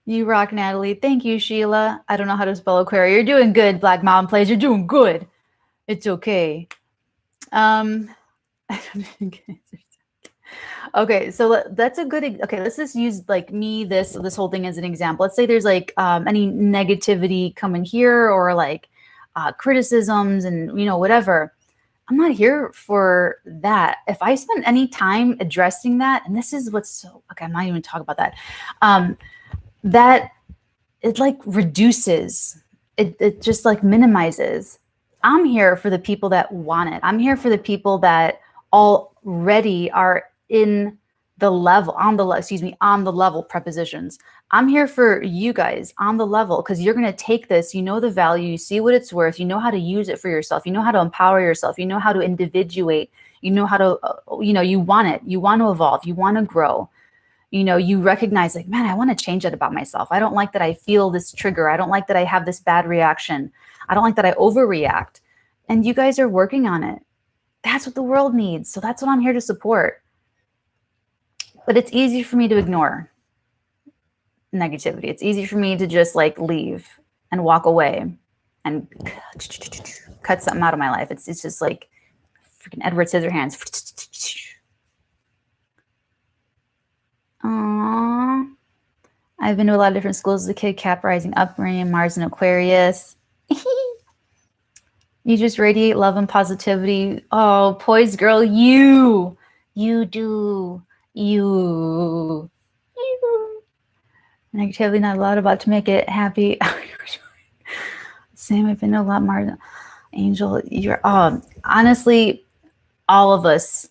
You rock, Natalie. Thank you, Sheila. I don't know how to spell Aquarian. You're doing good, Black Mountain Plays. You're doing good. It's okay. Okay, so that's a good, okay, let's just use like me, this whole thing as an example. Let's say there's like any negativity coming here or like criticisms and, you know, whatever. I'm not here for that. If I spend any time addressing that, and this is what's so, okay, I'm not even talking about that, that it like reduces, it just like minimizes. I'm here for the people that want it. I'm here for the people that already are in the level, on the level, prepositions. I'm here for you guys on the level because you're going to take this, you know the value, you see what it's worth, you know how to use it for yourself, you know how to empower yourself, you know how to individuate, you know how to, you know, you want it, you want to evolve, you want to grow. You know, you recognize like, man, I want to change that about myself. I don't like that I feel this trigger. I don't like that I have this bad reaction. I don't like that I overreact. And you guys are working on it. That's what the world needs. So that's what I'm here to support. But it's easy for me to ignore negativity. It's easy for me to just like leave and walk away and cut something out of my life. It's just like freaking Edward Scissorhands. Aww. I've been to a lot of different schools as a kid, Cap rising, upbringing, Mars and Aquarius. You just radiate love and positivity. Oh, poised girl, you do. You. Negativity not allowed about to make it happy. Sam, I've been to a lot more. Angel, you're honestly, all of us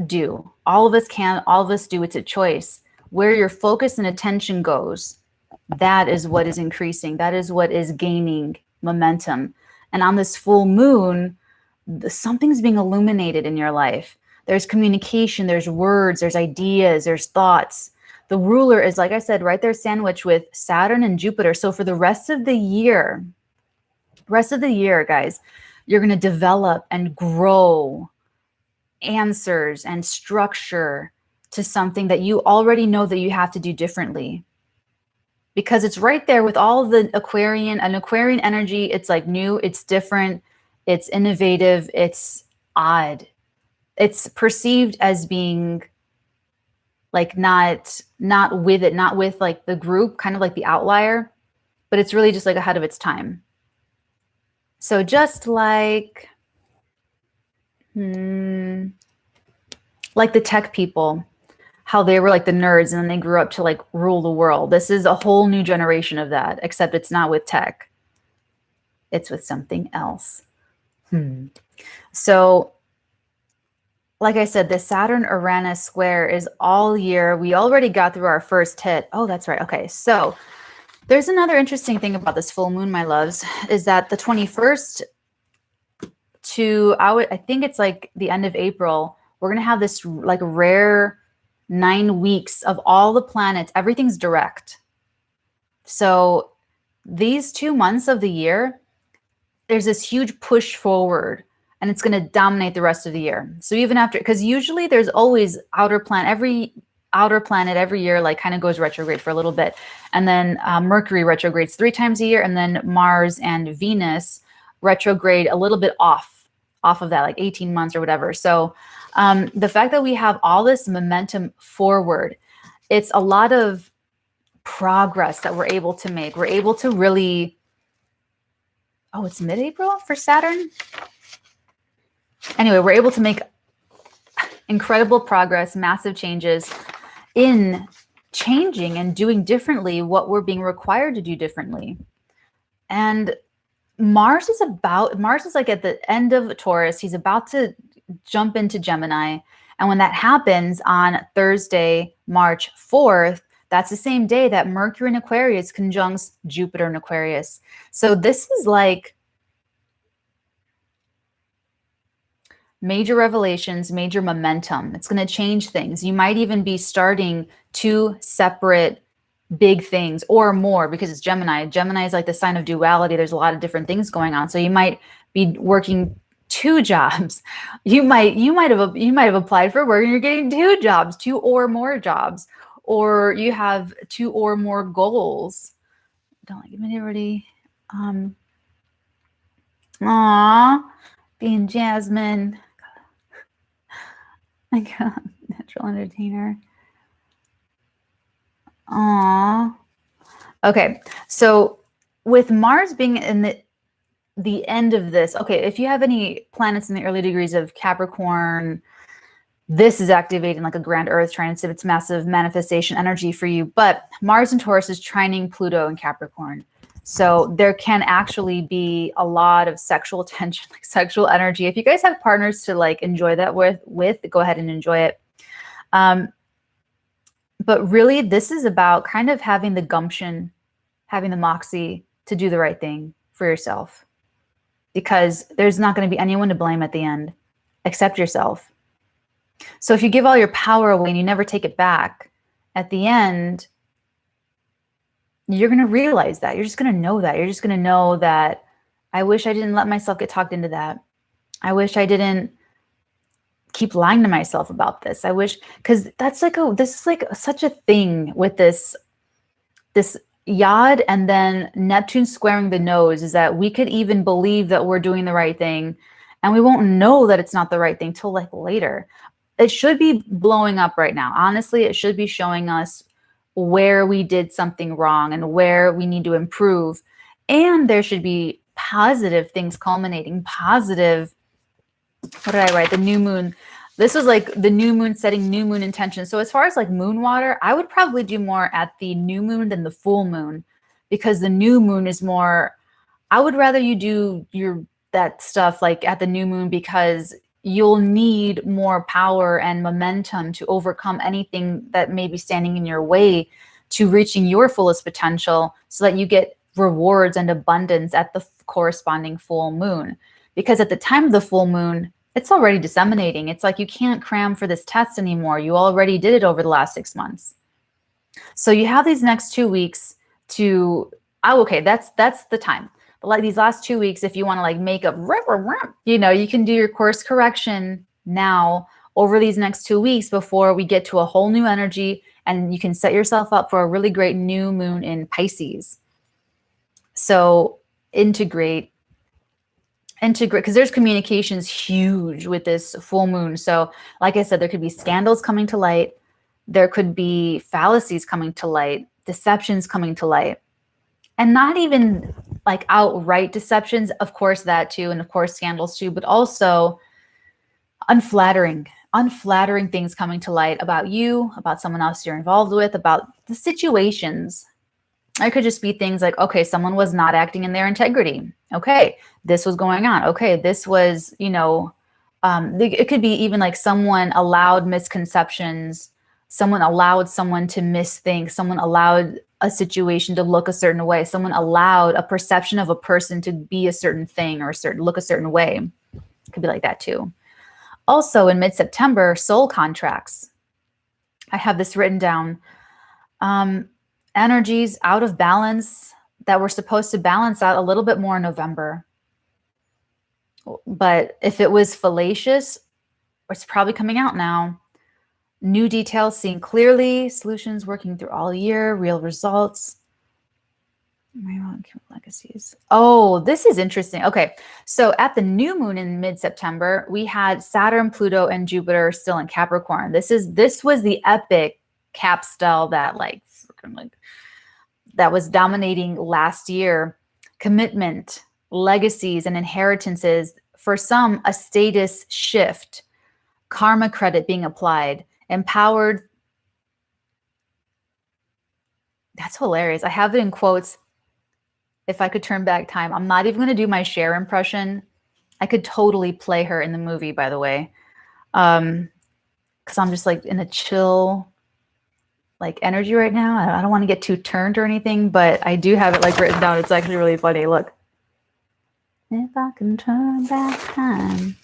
do. All of us can, all of us do. It's a choice. Where your focus and attention goes, that is what is increasing. That is what is gaining momentum. And on this full moon, something's being illuminated in your life. There's communication, there's words, there's ideas, there's thoughts. The ruler is, like I said, right there sandwiched with Saturn and Jupiter. So for the rest of the year, guys, you're going to develop and grow answers and structure to something that you already know that you have to do differently. Because it's right there with all the Aquarian energy. It's like new, it's different, it's innovative, it's odd. It's perceived as being like not with it, not with like the group, kind of like the outlier, but it's really just like ahead of its time. So just like the tech people, how they were like the nerds and then they grew up to like rule the world. This is a whole new generation of that, except it's not with tech. It's with something else. So like I said, the Saturn-Uranus square is all year. We already got through our first hit. Oh, that's right. Okay, so there's another interesting thing about this full moon, my loves, is that the 21st to, I think it's like the end of April, we're going to have this like rare 9 weeks of all the planets. Everything's direct. So these 2 months of the year, there's this huge push forward. And it's going to dominate the rest of the year. So even after, because usually there's always every outer planet every year, like kind of goes retrograde for a little bit. And then Mercury retrogrades 3 times a year. And then Mars and Venus retrograde a little bit off of that, like 18 months or whatever. So the fact that we have all this momentum forward, it's a lot of progress that we're able to make. We're able to really, oh, it's mid-April for Saturn? Anyway, we're able to make incredible progress, massive changes in changing and doing differently what we're being required to do differently. And Mars is like at the end of Taurus. He's about to jump into Gemini. And when that happens on Thursday, March 4th, that's the same day that Mercury in Aquarius conjuncts Jupiter in Aquarius. So this is like major revelations, major momentum. It's going to change things. You might even be starting 2 separate big things or more, because it's Gemini. Gemini is like the sign of duality. There's a lot of different things going on. So you might be working 2 jobs. You might have applied for work and you're getting 2 jobs, 2 or more jobs, or you have 2 or more goals. Don't like anybody. Being Jasmine. I got natural entertainer. Aww. Okay, so with Mars being in the end of this, okay, if you have any planets in the early degrees of Capricorn, this is activating like a grand Earth transit. It's massive manifestation energy for you. But Mars in Taurus is trining Pluto in Capricorn. So there can actually be a lot of sexual tension, like sexual energy. If you guys have partners to like enjoy that with, go ahead and enjoy it. But really, this is about kind of having the gumption, having the moxie to do the right thing for yourself. Because there's not going to be anyone to blame at the end except yourself. So if you give all your power away and you never take it back, at the end, you're going to realize that. You're just going to know that. You're just going to know that I wish I didn't let myself get talked into that. I wish I didn't keep lying to myself about this. I wish, because that's like this is like such a thing with this Yod and then Neptune squaring the nose, is that we could even believe that we're doing the right thing and we won't know that it's not the right thing till like later. It should be blowing up right now. Honestly, it should be showing us where we did something wrong and where we need to improve. And there should be positive things culminating, positive. What did I write? The new moon. This was like the new moon setting new moon intentions. So as far as like moon water, I would probably do more at the new moon than the full moon, because the new moon is more, I would rather you do that stuff like at the new moon, because you'll need more power and momentum to overcome anything that may be standing in your way to reaching your fullest potential, so that you get rewards and abundance at the corresponding full moon. Because at the time of the full moon, it's already disseminating. It's like you can't cram for this test anymore. You already did it over the last 6 months. So you have these next 2 weeks to, okay, that's the time. But like these last 2 weeks, if you want to like make up, you know, you can do your course correction now, over these next 2 weeks before we get to a whole new energy, and you can set yourself up for a really great new moon in Pisces. So integrate, because there's communications huge with this full moon. So like I said, there could be scandals coming to light. There could be fallacies coming to light, deceptions coming to light, and not even like outright deceptions, of course, that too, and of course scandals too, but also unflattering things coming to light about you, about someone else you're involved with, about the situations. It could just be things like, okay, someone was not acting in their integrity. Okay, this was going on. Okay, this was, it could be even like someone allowed misconceptions. Someone allowed someone to miss things. Someone allowed a situation to look a certain way. Someone allowed a perception of a person to be a certain thing or look a certain way. It could be like that too. Also in mid-September, soul contracts. I have this written down. Energies out of balance that were supposed to balance out a little bit more in November. But if it was fallacious, it's probably coming out now. New details seen clearly, solutions working through all year, real results. Legacies. Oh, this is interesting. Okay, so at the new moon in mid-September, we had Saturn, Pluto, and Jupiter still in Capricorn. This was the epic capstone that that was dominating last year. Commitment, legacies, and inheritances. For some, a status shift, karma credit being applied, empowered. That's hilarious. I have it in quotes. If I could turn back time, I'm not even going to do my Cher impression. I could totally play her in the movie, by the way. Because I'm just like in a chill energy right now. I don't want to get too turned or anything, but I do have it written down. It's actually really funny. Look. If I can turn back time.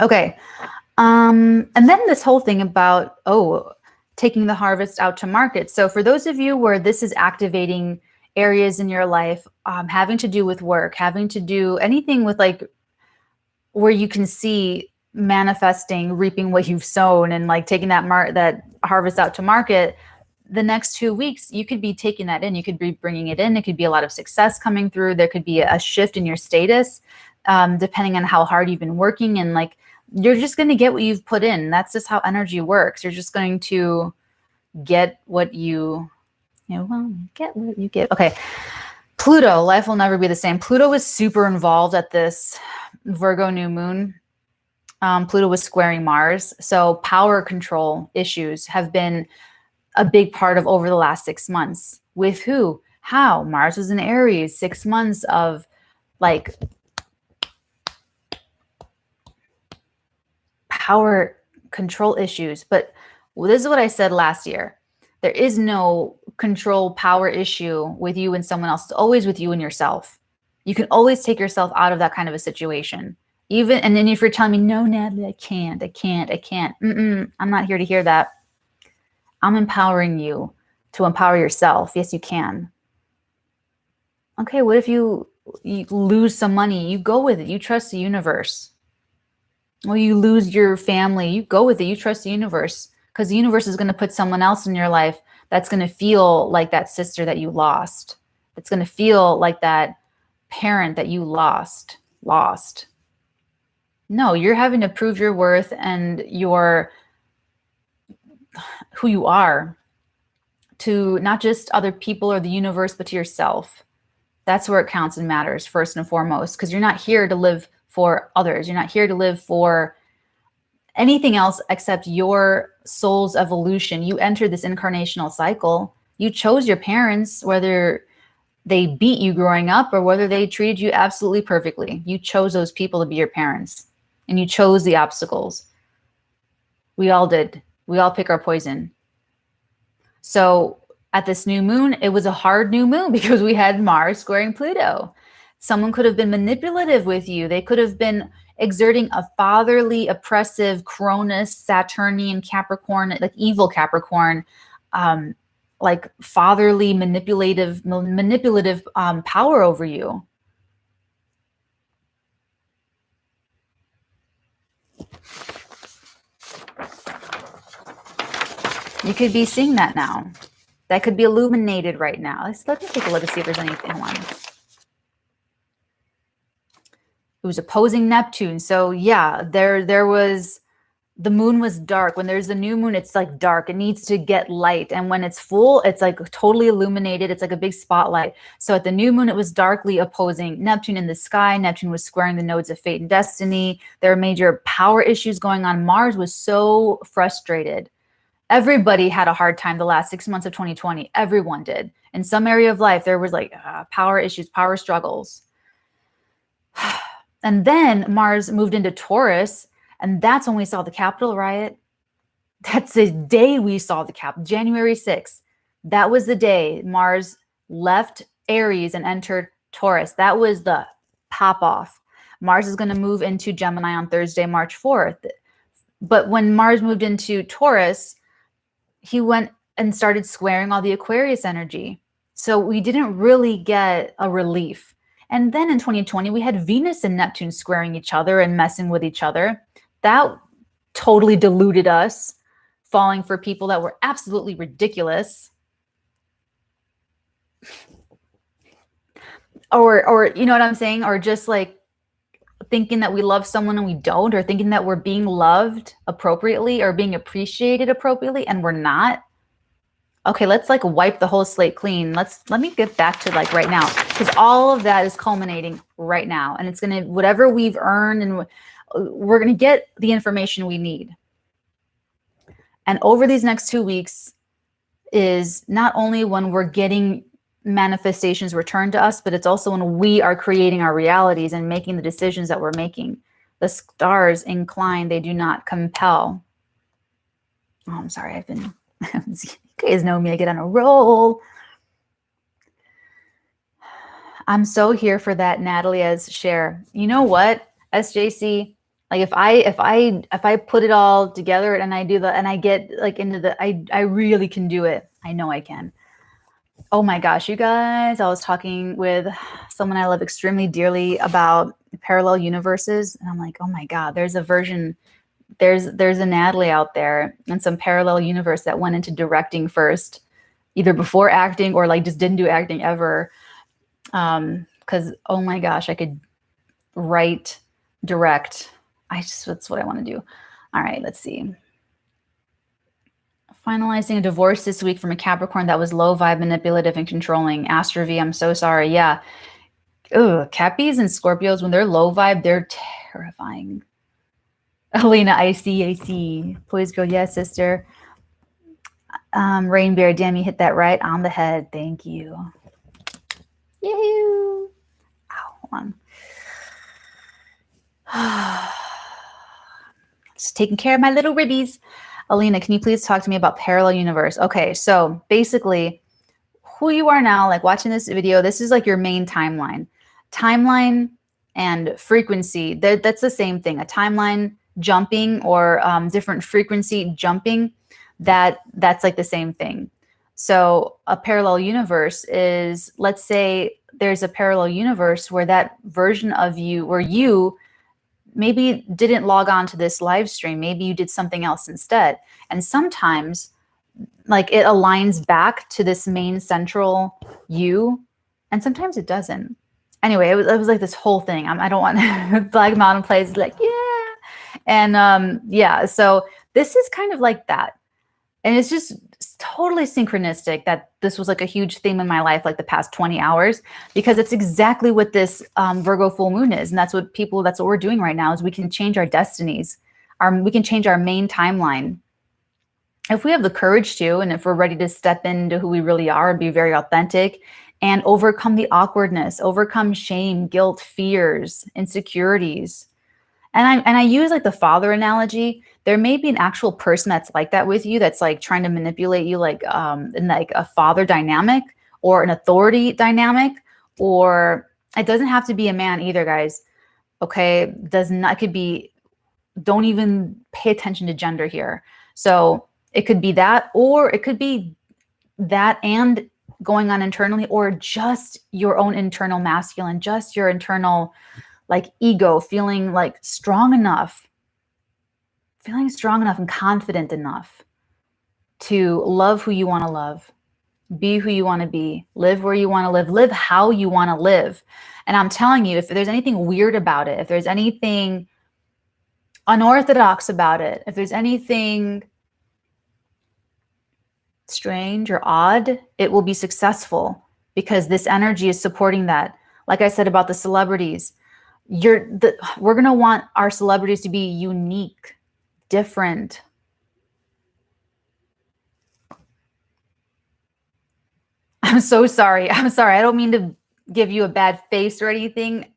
Okay. And then this whole thing about, taking the harvest out to market. So for those of you where this is activating areas in your life, having to do with work, having to do anything with where you can see manifesting, reaping what you've sown, and taking that harvest out to market, the next 2 weeks, you could be taking that in. You could be bringing it in. It could be a lot of success coming through. There could be a shift in your status, depending on how hard you've been working. And you're just going to get what you've put in. That's just how energy works. You're just going to get what you get what you give. Okay. Pluto, life will never be the same. Pluto was super involved at this Virgo new moon. Pluto was squaring Mars. So power control issues have been a big part of over the last 6 months. With who? How? Mars was in Aries, 6 months of power control issues. But this is what I said last year. There is no control power issue with you and someone else. It's always with you and yourself. You can always take yourself out of that kind of a situation. And then if you're telling me, no, Natalie, I can't. I'm not here to hear that. I'm empowering you to empower yourself. Yes, you can. Okay, what if you lose some money? You go with it. You trust the universe. Or you lose your family. You go with it. You trust the universe. Because the universe is going to put someone else in your life that's going to feel like that sister that you lost. It's going to feel like that parent that you lost. No, you're having to prove your worth and who you are to not just other people or the universe, but to yourself. That's where it counts and matters first and foremost, because you're not here to live for others. You're not here to live for anything else except your soul's evolution. You entered this incarnational cycle. You chose your parents, whether they beat you growing up or whether they treated you absolutely perfectly. You chose those people to be your parents, and you chose the obstacles. We all did. We all pick our poison. So at this new moon, it was a hard new moon because we had Mars squaring Pluto. Someone could have been manipulative with you. They could have been exerting a fatherly, oppressive, Cronus, Saturnian Capricorn, evil Capricorn, fatherly, manipulative power over you. You could be seeing that now. That could be illuminated right now. Let me take a look and see if there's anything. Hold on. It was opposing Neptune. So yeah, there was, the moon was dark. When there's a new moon, it's like dark. It needs to get light. And when it's full, it's like totally illuminated. It's like a big spotlight. So at the new moon, it was darkly opposing Neptune in the sky. Neptune was squaring the nodes of fate and destiny. There were major power issues going on. Mars was so frustrated. Everybody had a hard time the last 6 months of 2020. Everyone did. In some area of life, there was like power issues, power struggles. And then Mars moved into Taurus, and that's when we saw the Capitol riot. That's the day we saw the Capitol, January 6th. That was the day Mars left Aries and entered Taurus. That was the pop off. Mars is going to move into Gemini on Thursday, March 4th. But when Mars moved into Taurus, he went and started squaring all the Aquarius energy. So we didn't really get a relief. And then in 2020, we had Venus and Neptune squaring each other and messing with each other. That totally deluded us, falling for people that were absolutely ridiculous. Or you know what I'm saying? Or just like thinking that we love someone and we don't, or thinking that we're being loved appropriately or being appreciated appropriately and we're not. Okay, let's like wipe the whole slate clean. Let me get back to like right now, because all of that is culminating right now, and it's going to, whatever we've earned, and we're going to get the information we need. And over these next 2 weeks is not only when we're getting manifestations returned to us, but it's also when we are creating our realities and making the decisions that we're making. The stars incline, they do not compel. Oh, I'm sorry. You guys know me, I get on a roll. I'm so here for that, Natalie, as share. You know what, SJC? Like if I put it all together and I do that and I get like into the, I really can do it. I know I can. Oh my gosh, you guys, I was talking with someone I love extremely dearly about parallel universes. And I'm like, oh my God, there's a version, there's a Natalie out there in some parallel universe that went into directing first, either before acting or like just didn't do acting ever. Because, oh my gosh, I could write, direct. That's what I want to do. All right, let's see. Finalizing a divorce this week from a Capricorn that was low vibe, manipulative, and controlling. Astro V, I'm so sorry. Yeah. Ugh, Cappies and Scorpios, when they're low vibe, they're terrifying. Alina, I see. Poise girl, yes, sister. Rain Bear, damn, you hit that right on the head. Thank you. Yahoo! Ow, hold on. Just taking care of my little ribbies. Alina, can you please talk to me about parallel universe? Okay, so basically, who you are now, like watching this video, this is like your main timeline. Timeline and frequency, that's the same thing. A timeline jumping or different frequency jumping, that's like the same thing. So a parallel universe is, let's say there's a parallel universe where that version of you, where you maybe didn't log on to this live stream, maybe you did something else instead. And sometimes like it aligns back to this main central you, and sometimes it doesn't. Anyway, it was like this whole thing. I don't want Black Mountain plays like, yeah. And yeah, so this is kind of like that. And it's just totally synchronistic that this was like a huge theme in my life, like the past 20 hours, because it's exactly what this Virgo full moon is. And that's what we're doing right now, is we can change our destinies. We can change our main timeline. If we have the courage to, and if we're ready to step into who we really are and be very authentic and overcome the awkwardness, overcome shame, guilt, fears, insecurities. And I use like the father analogy. There may be an actual person that's like that with you, that's like trying to manipulate you, like in like a father dynamic or an authority dynamic, or it doesn't have to be a man either, guys. Okay, it could be, don't even pay attention to gender here. So it could be that, or it could be that and going on internally, or just your own internal masculine, just your internal like ego, feeling like strong enough and confident enough to love who you want to love, be who you want to be, live where you want to live how you want to live. And I'm telling you, if there's anything weird about it, if there's anything unorthodox about it, if there's anything strange or odd, it will be successful because this energy is supporting that. Like I said about the celebrities, we're going to want our celebrities to be unique, different. I'm so sorry. I'm sorry. I don't mean to give you a bad face or anything.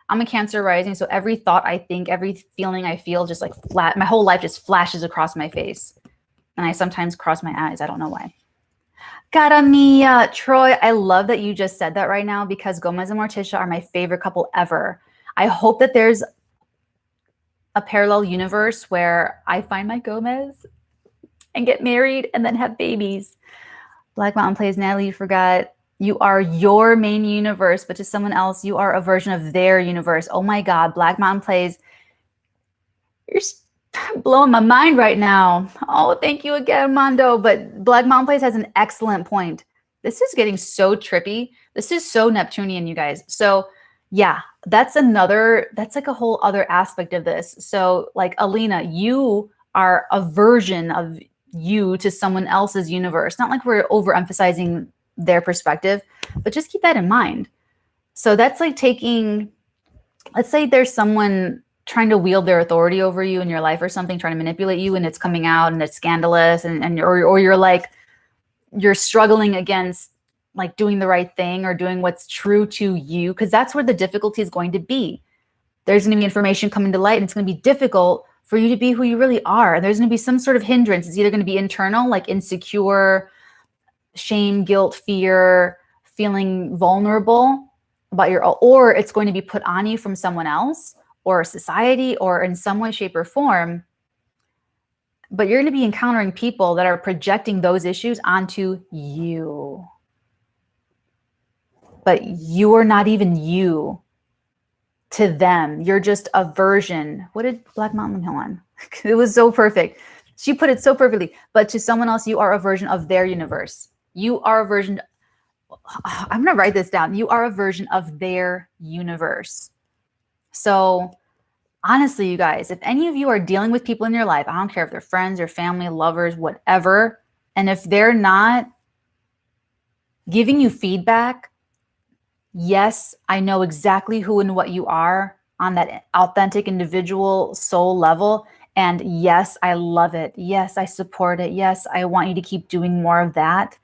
I'm a Cancer rising, so every thought I think, every feeling I feel, just like my whole life just flashes across my face. And I sometimes cross my eyes. I don't know why. Cara mia, Troy, I love that you just said that right now because Gomez and Morticia are my favorite couple ever. I hope that there's a parallel universe where I find my Gomez and get married and then have babies. Black Mountain Plays, Natalie, you forgot. You are your main universe, but to someone else, you are a version of their universe. Oh my God, Black Mountain Plays, you're blowing my mind right now. Oh, thank you again, Mondo. But Black Mountain Plays has an excellent point. This is getting so trippy. This is so Neptunian, you guys. So yeah, that's like a whole other aspect of this. So like Alina, you are a version of you to someone else's universe. Not like we're overemphasizing their perspective, but just keep that in mind. So that's like taking, let's say there's someone trying to wield their authority over you in your life or something, trying to manipulate you, and it's coming out and it's scandalous, or you're like, you're struggling against like doing the right thing or doing what's true to you, because that's where the difficulty is going to be. There's going to be information coming to light, and it's going to be difficult for you to be who you really are. And there's going to be some sort of hindrance. It's either going to be internal, like insecure, shame, guilt, fear, feeling vulnerable about or it's going to be put on you from someone else or society or in some way, shape, or form. But you're going to be encountering people that are projecting those issues onto you. But you are not even you to them. You're just a version. What did Black Mountain Hill on? It was so perfect. She put it so perfectly. But to someone else, you are a version of their universe. You are a version. I'm going to write this down. You are a version of their universe. So honestly, you guys, if any of you are dealing with people in your life, I don't care if they're friends or family, lovers, whatever, and if they're not giving you feedback, yes, I know exactly who and what you are on that authentic individual soul level. And yes, I love it. Yes, I support it. Yes, I want you to keep doing more of that.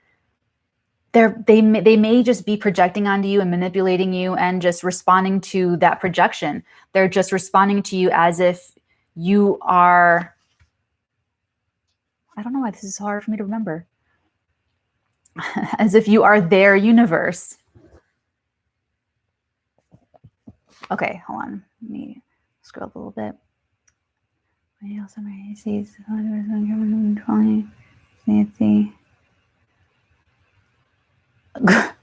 They may just be projecting onto you and manipulating you and just responding to that projection. They're just responding to you as if you are, I don't know why this is hard for me to remember, as if you are their universe. Okay, hold on. Let me scroll up a little bit.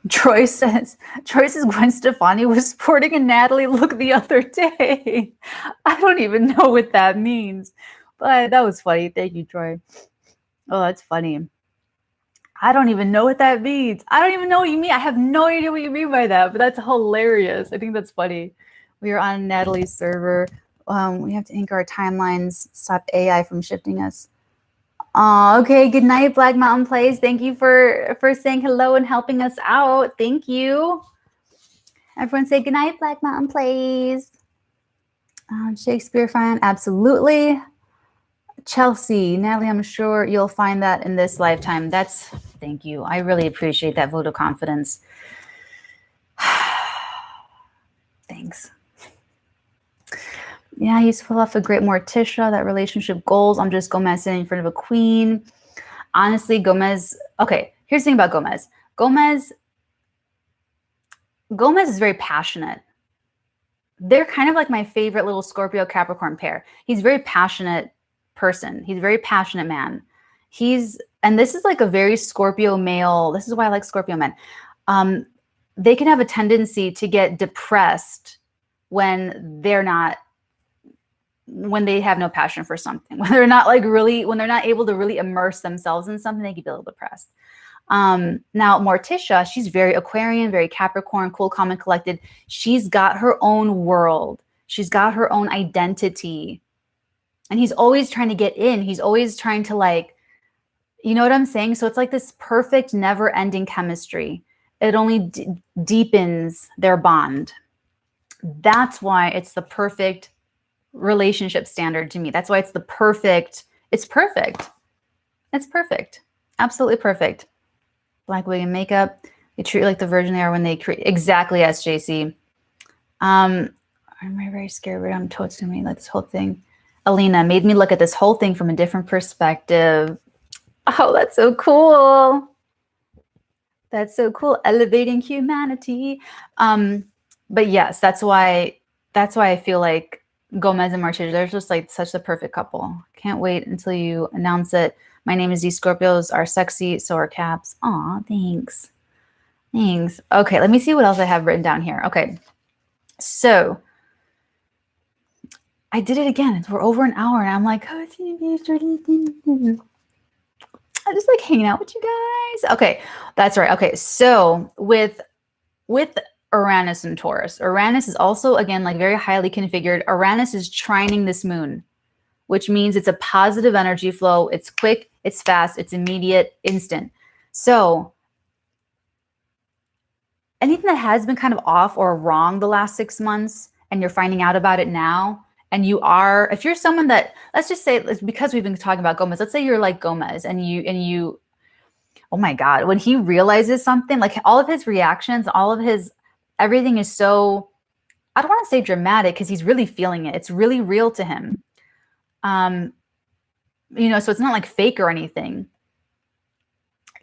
Troy says Gwen Stefani was sporting a Natalie look the other day. I don't even know what that means, but that was funny. Thank you, Troy. Oh, that's funny. I don't even know what that means. I don't even know what you mean. I have no idea what you mean by that, but that's hilarious. I think that's funny. We are on Natalie's server. We have to anchor our timelines, stop AI from shifting us. Okay. Good night, Black Mountain Plays. Thank you for saying hello and helping us out. Thank you. Everyone say good night, Black Mountain Plays. Shakespeare fan, absolutely. Chelsea, Natalie, I'm sure you'll find that in this lifetime. Thank you. I really appreciate that vote of confidence. Thanks. Yeah, I used to pull off a great Morticia, that relationship goals. I'm just Gomez sitting in front of a queen. Honestly, Gomez, okay, here's the thing about Gomez. Gomez is very passionate. They're kind of like my favorite little Scorpio Capricorn pair. He's a very passionate person. He's a very passionate man. And this is like a very Scorpio male. This is why I like Scorpio men. They can have a tendency to get depressed when they're not when they have no passion for something, when they're not like really, when they're not able to really immerse themselves in something, they can be a little depressed. Now Morticia, she's very Aquarian, very Capricorn, cool, calm, and collected. She's got her own world. She's got her own identity. And he's always trying to get in. He's always trying to like, you know what I'm saying? So it's like this perfect, never ending chemistry. It only deepens their bond. That's why it's the perfect relationship standard to me. That's why it's the perfect, it's perfect. It's perfect. Absolutely perfect. Black wig and makeup. They treat you like the virgin they are when they create. Exactly, yes, JC. I'm very scared. I'm toasting me like this whole thing. Alina made me look at this whole thing from a different perspective. Oh, that's so cool. That's so cool. Elevating humanity. But yes, that's why I feel like Gomez and Marchesa, they're just like such the perfect couple. Can't wait until you announce it. My name is Z. Scorpios are sexy, so are Caps. Aw, thanks. Thanks. Okay, let me see what else I have written down here. Okay, so I did it again. We're over an hour, and I'm like, oh, it's gonna be a shorty thing. I just like hanging out with you guys. Okay, that's right. Okay, so with Uranus and Taurus, Uranus is also, again, like very highly configured. Uranus is trining this moon, which means it's a positive energy flow. It's quick, it's fast, it's immediate, instant. So anything that has been kind of off or wrong the last 6 months and you're finding out about it now, and you are, if you're someone that, let's just say, because we've been talking about Gomez, let's say you're like Gomez and you, oh my God, when he realizes something, like all of his reactions, all of his, everything is so, I don't want to say dramatic because he's really feeling it. It's really real to him. You know, so it's not like fake or anything.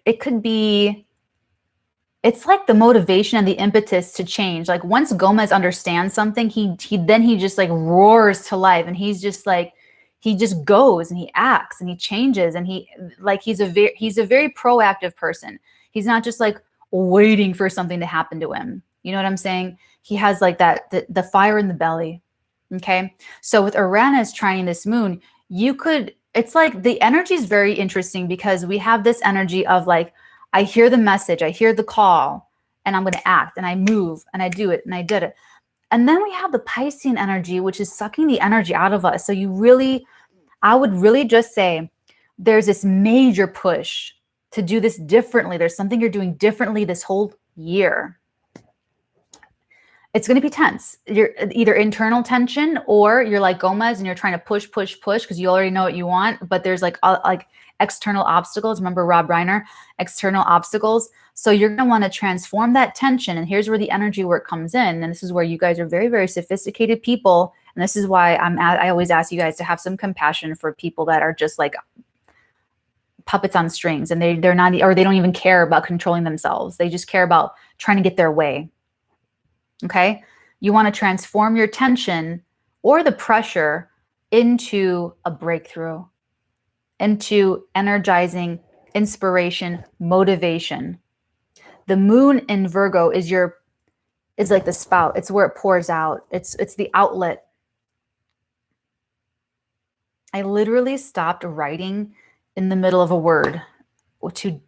It could be, it's like the motivation and the impetus to change. Like once Gomez understands something, he just like roars to life, and he's just like, he just goes and he acts and he changes, and he's a very proactive person. He's not just like waiting for something to happen to him. You know what I'm saying? He has like that, the fire in the belly. Okay. So with Uranus trining this moon, it's like the energy is very interesting because we have this energy of like, I hear the message, I hear the call, and I'm going to act, and I move, and I do it, and I did it. And then we have the Piscean energy, which is sucking the energy out of us. So I would really just say there's this major push to do this differently. There's something you're doing differently this whole year. It's going to be tense. You're either internal tension, or you're like Gomez and you're trying to push because you already know what you want, but there's like external obstacles. Remember Rob Reiner, external obstacles. So you're going to want to transform that tension. And here's where the energy work comes in. And this is where you guys are very, very sophisticated people. And this is why I always ask you guys to have some compassion for people that are just like puppets on strings, and they're not, or they don't even care about controlling themselves. They just care about trying to get their way. Okay. You want to transform your tension or the pressure into a breakthrough, into energizing inspiration, motivation. The moon in Virgo is like the spout. It's where it pours out. It's the outlet. I literally stopped writing in the middle of a word to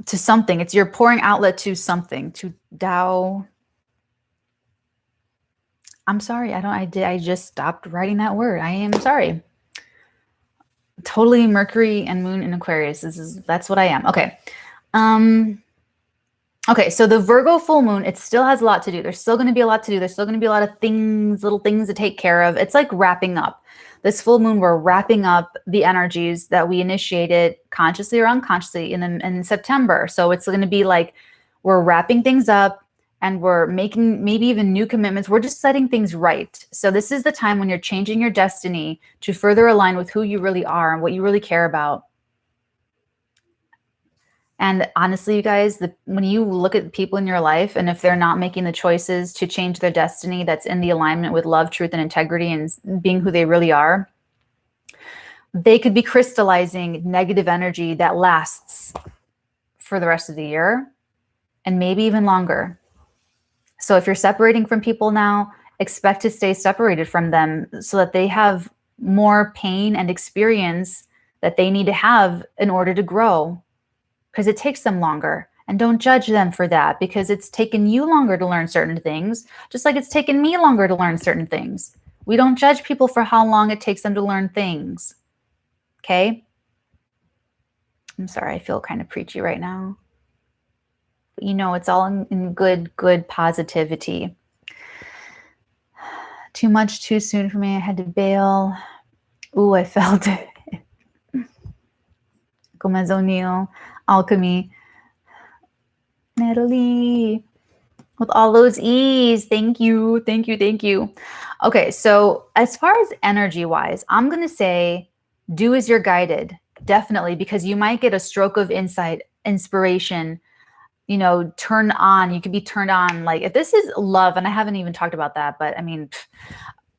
something. It's your pouring outlet to something, to Tao. I'm sorry. I just stopped writing that word. I am sorry. Totally Mercury and Moon in Aquarius. That's what I am. Okay. Okay. So the Virgo full moon, it still has a lot to do. There's still going to be a lot to do. There's still going to be a lot of things, little things to take care of. It's like wrapping up. This full moon, we're wrapping up the energies that we initiated consciously or unconsciously in September. So it's going to be like we're wrapping things up, and we're making maybe even new commitments. We're just setting things right. So this is the time when you're changing your destiny to further align with who you really are and what you really care about. And honestly, you guys, when you look at people in your life, and if they're not making the choices to change their destiny that's in the alignment with love, truth, and integrity, and being who they really are, they could be crystallizing negative energy that lasts for the rest of the year and maybe even longer. So if you're separating from people now, expect to stay separated from them so that they have more pain and experience that they need to have in order to grow, because it takes them longer. And don't judge them for that, because it's taken you longer to learn certain things, just like it's taken me longer to learn certain things. We don't judge people for how long it takes them to learn things. Okay? I'm sorry, I feel kind of preachy right now. But you know, it's all in good positivity. Too much too soon for me. I had to bail. Ooh, I felt it. Gomez O'Neill, Alchemy. Natalie, with all those E's. Thank you, thank you, thank you. Okay, so as far as energy-wise, I'm going to say do as you're guided, definitely, because you might get a stroke of insight, inspiration, you know, turn on. You could be turned on. Like if this is love, and I haven't even talked about that, but I mean,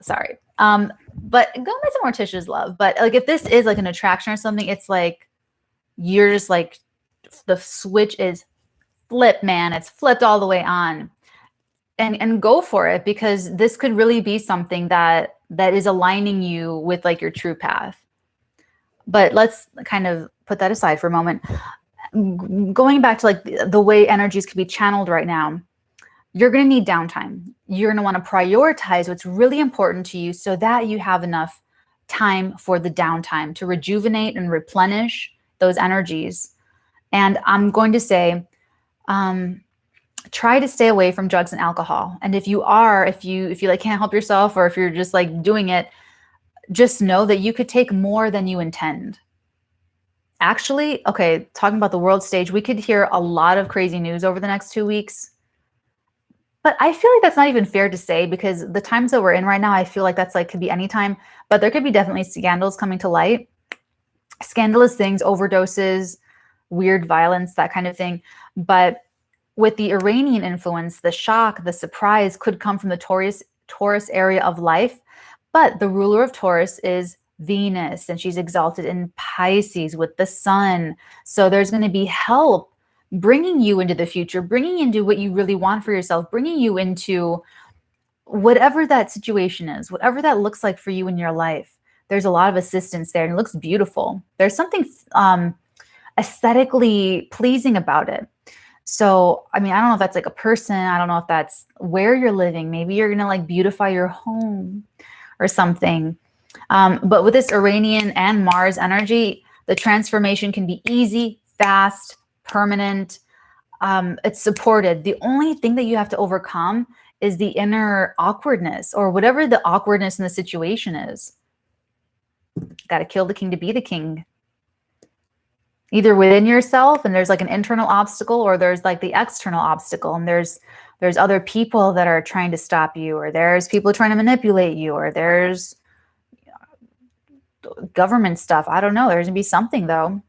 sorry. But Gomez and Morticia's love. But like if this is like an attraction or something, it's like you're just like the switch is flip, man. It's flipped all the way on, and go for it, because this could really be something that is aligning you with like your true path. But let's kind of put that aside for a moment. Going back to like the way energies can be channeled right now, you're going to need downtime. You're going to want to prioritize what's really important to you so that you have enough time for the downtime to rejuvenate and replenish those energies. And I'm going to say, try to stay away from drugs and alcohol. And if you like can't help yourself, or if you're just like doing it, just know that you could take more than you intend. Actually, okay, talking about the world stage, we could hear a lot of crazy news over the next 2 weeks. But I feel like that's not even fair to say, because the times that we're in right now, I feel like that's like could be any time, but there could be definitely scandals coming to light. Scandalous things, overdoses, weird violence, that kind of thing. But with the Iranian influence, the shock, the surprise could come from the Taurus area of life. But the ruler of Taurus is Venus, and she's exalted in Pisces with the sun. So there's going to be help bringing you into the future, bringing you into what you really want for yourself, bringing you into whatever that situation is, whatever that looks like for you in your life. There's a lot of assistance there, and it looks beautiful. There's something aesthetically pleasing about it. So, I mean, I don't know if that's like a person. I don't know if that's where you're living. Maybe you're going to like beautify your home or something. But with this Iranian and Mars energy, the transformation can be easy, fast, permanent. It's supported. The only thing that you have to overcome is the inner awkwardness, or whatever the awkwardness in the situation is. Got to kill the king to be the king. Either within yourself, and there's like an internal obstacle, or there's like the external obstacle, and there's other people that are trying to stop you, or there's people trying to manipulate you, or there's government stuff. I don't know. There's gonna be something though.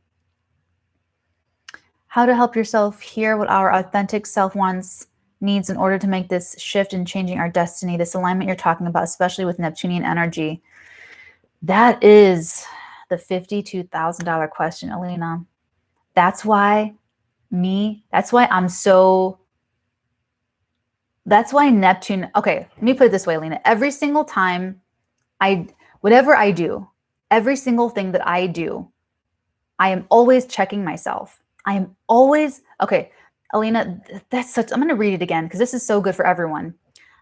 How to help yourself hear what our authentic self wants, needs in order to make this shift in changing our destiny, this alignment you're talking about, especially with Neptunian energy. That is the $52,000 question, Alina. That's why Neptune, okay, let me put it this way, Alina. Every single time whatever I do, every single thing that I do, I am always checking myself. I am always, okay, Alina, I'm going to read it again because this is so good for everyone.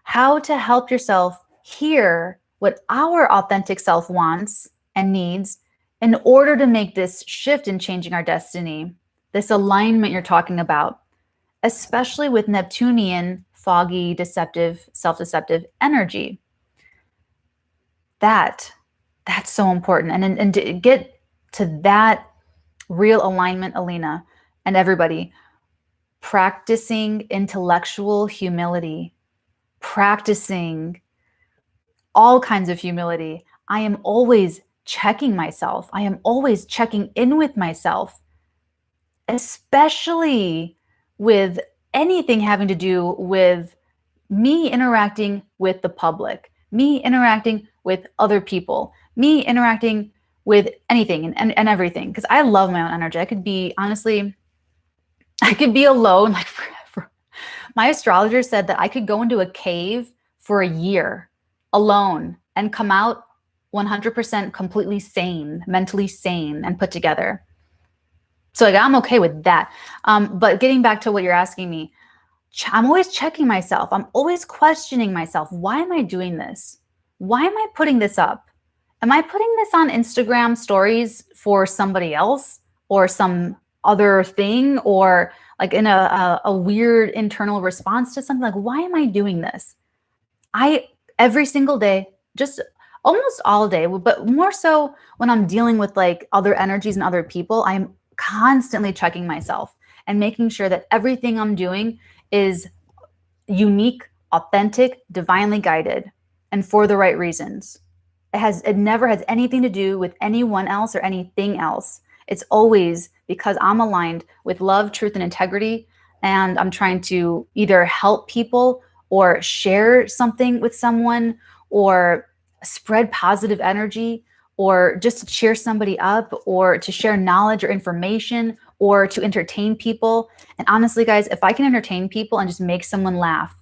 How to help yourself hear what our authentic self wants and needs in order to make this shift in changing our destiny, this alignment you're talking about, especially with Neptunian, foggy, deceptive, self-deceptive energy. That's so important. And to get to that real alignment, Alina, and everybody, practicing intellectual humility, practicing all kinds of humility. I am always checking myself. I am always checking in with myself, especially with anything having to do with me interacting with the public, me interacting with other people, me interacting with anything and everything. Because I love my own energy. I could be, honestly, I could be alone like forever. My astrologer said that I could go into a cave for a year alone and come out 100% completely sane, mentally sane, and put together. So like, I'm okay with that. But getting back to what you're asking me, I'm always checking myself. I'm always questioning myself. Why am I doing this? Why am I putting this up? Am I putting this on Instagram stories for somebody else or some other thing, or like in a weird internal response to something? Like, why am I doing this? Every single day, just almost all day, but more so when I'm dealing with like other energies and other people, I'm constantly checking myself and making sure that everything I'm doing is unique, authentic, divinely guided, and for the right reasons. It never has anything to do with anyone else or anything else. It's always because I'm aligned with love, truth, and integrity, and I'm trying to either help people or share something with someone or spread positive energy or just to cheer somebody up or to share knowledge or information or to entertain people. And honestly, guys, if I can entertain people and just make someone laugh,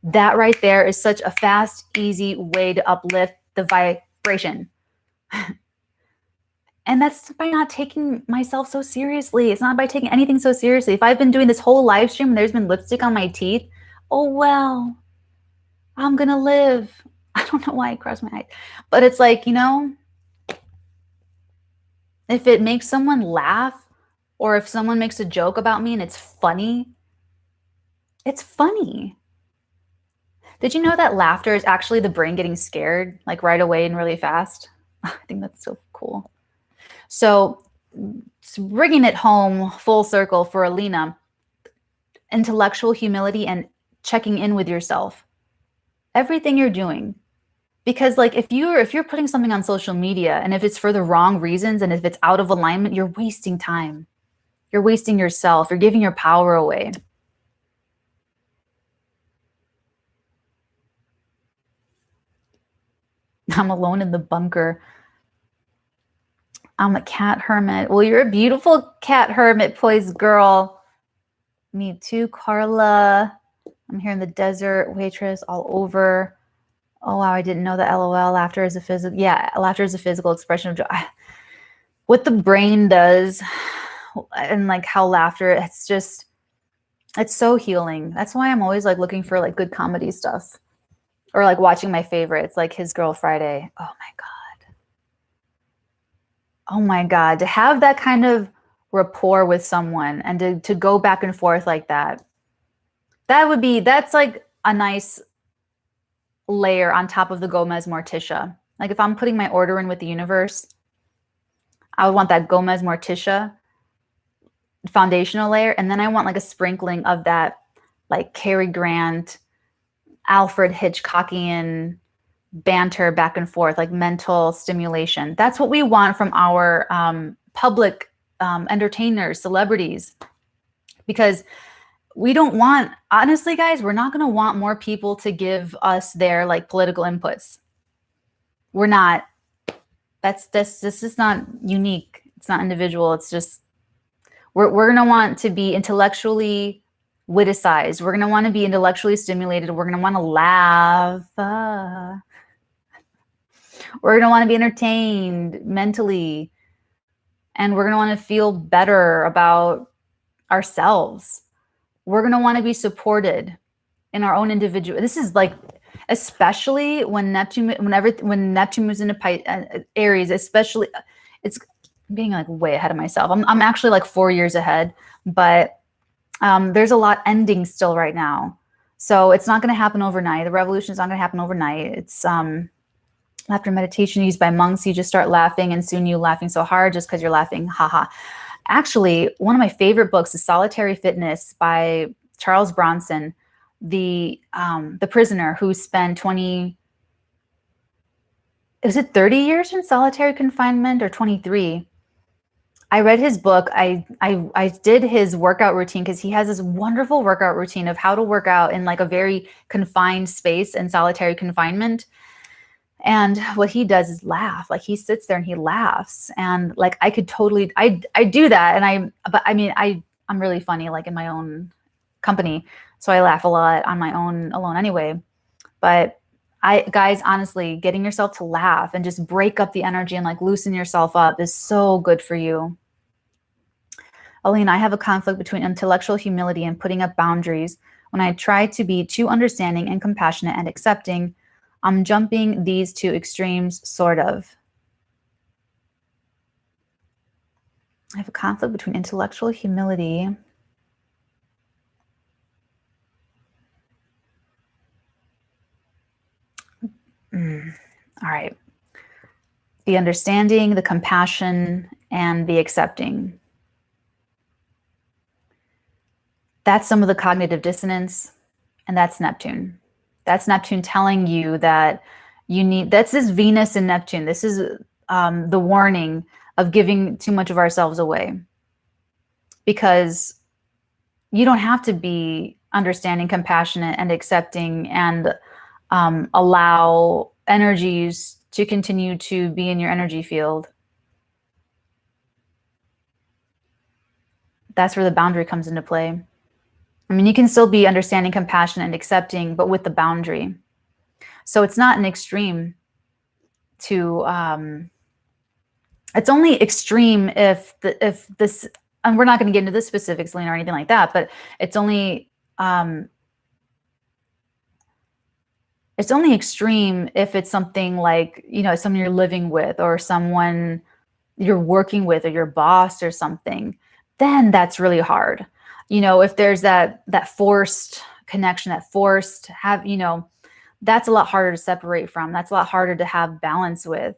that right there is such a fast, easy way to uplift the vibration. And that's by not taking myself so seriously. It's not by taking anything so seriously. If I've been doing this whole live stream and there's been lipstick on my teeth, oh well, I'm gonna live. I don't know why I crossed my eyes, but it's like, you know, if it makes someone laugh or if someone makes a joke about me and it's funny, it's funny. Did you know that laughter is actually the brain getting scared, like right away and really fast? I think that's so cool. So bringing it home full circle for Alina, intellectual humility and checking in with yourself. Everything you're doing. Because like if you're putting something on social media and if it's for the wrong reasons and if it's out of alignment, you're wasting time. You're wasting yourself. You're giving your power away. I'm alone in the bunker. I'm a cat hermit. Well, you're a beautiful cat hermit, poised girl. Me too, Carla. I'm here in the desert, waitress all over. Oh, wow, I didn't know that LOL, laughter is a physical. Yeah, laughter is a physical expression of joy. What the brain does and like how laughter, it's so healing. That's why I'm always like looking for like good comedy stuff or like watching my favorites, like His Girl Friday. Oh my God. Oh my God. To have that kind of rapport with someone and to go back and forth like that, that's like a nice layer on top of the Gomez Morticia. Like if I'm putting my order in with the universe, I would want that Gomez Morticia foundational layer. And then I want like a sprinkling of that like Cary Grant, Alfred Hitchcockian banter back and forth, like mental stimulation. That's what we want from our public entertainers, celebrities, because we don't want, honestly, guys, we're not going to want more people to give us their like political inputs. We're not. This is not unique. It's not individual. It's just we're going to want to be intellectually witticized. We're going to want to be intellectually stimulated. We're going to want to laugh. We're going to want to be entertained mentally. And we're going to want to feel better about ourselves. We're going to want to be supported in our own individual. This is like, especially when Neptune moves into Aries, especially, it's being like way ahead of myself. I'm actually like 4 years ahead, but there's a lot ending still right now. So it's not going to happen overnight. The revolution is not going to happen overnight. It's after meditation used by monks, you just start laughing, and soon you laughing so hard just because you're laughing, haha. Actually, one of my favorite books is Solitary Fitness by Charles Bronson, the prisoner who spent 30 years in solitary confinement or 23. I read his book. I did his workout routine because he has this wonderful workout routine of how to work out in like a very confined space in solitary confinement. And what he does is laugh. Like he sits there and he laughs. And like I could totally, I do that. And I'm really funny, like in my own company. So I laugh a lot on my own alone anyway. But guys, honestly, getting yourself to laugh and just break up the energy and like loosen yourself up is so good for you. Alina, I have a conflict between intellectual humility and putting up boundaries. When I try to be too understanding and compassionate and accepting, I'm jumping these two extremes, sort of. I have a conflict between intellectual humility. All right. The understanding, the compassion, and the accepting. That's some of the cognitive dissonance, and that's Neptune. That's Neptune telling you that you need, that's this Venus and Neptune. This is the warning of giving too much of ourselves away. Because you don't have to be understanding, compassionate, and accepting and allow energies to continue to be in your energy field. That's where the boundary comes into play. I mean, you can still be understanding, compassionate, and accepting, but with the boundary. So it's not an extreme to, it's only extreme if this, and we're not going to get into the specifics, Lena, or anything like that, but it's only extreme if it's something like, you know, someone you're living with or someone you're working with or your boss or something. Then that's really hard. You know, if there's that forced connection, that forced have, you know, that's a lot harder to separate from. That's a lot harder to have balance with.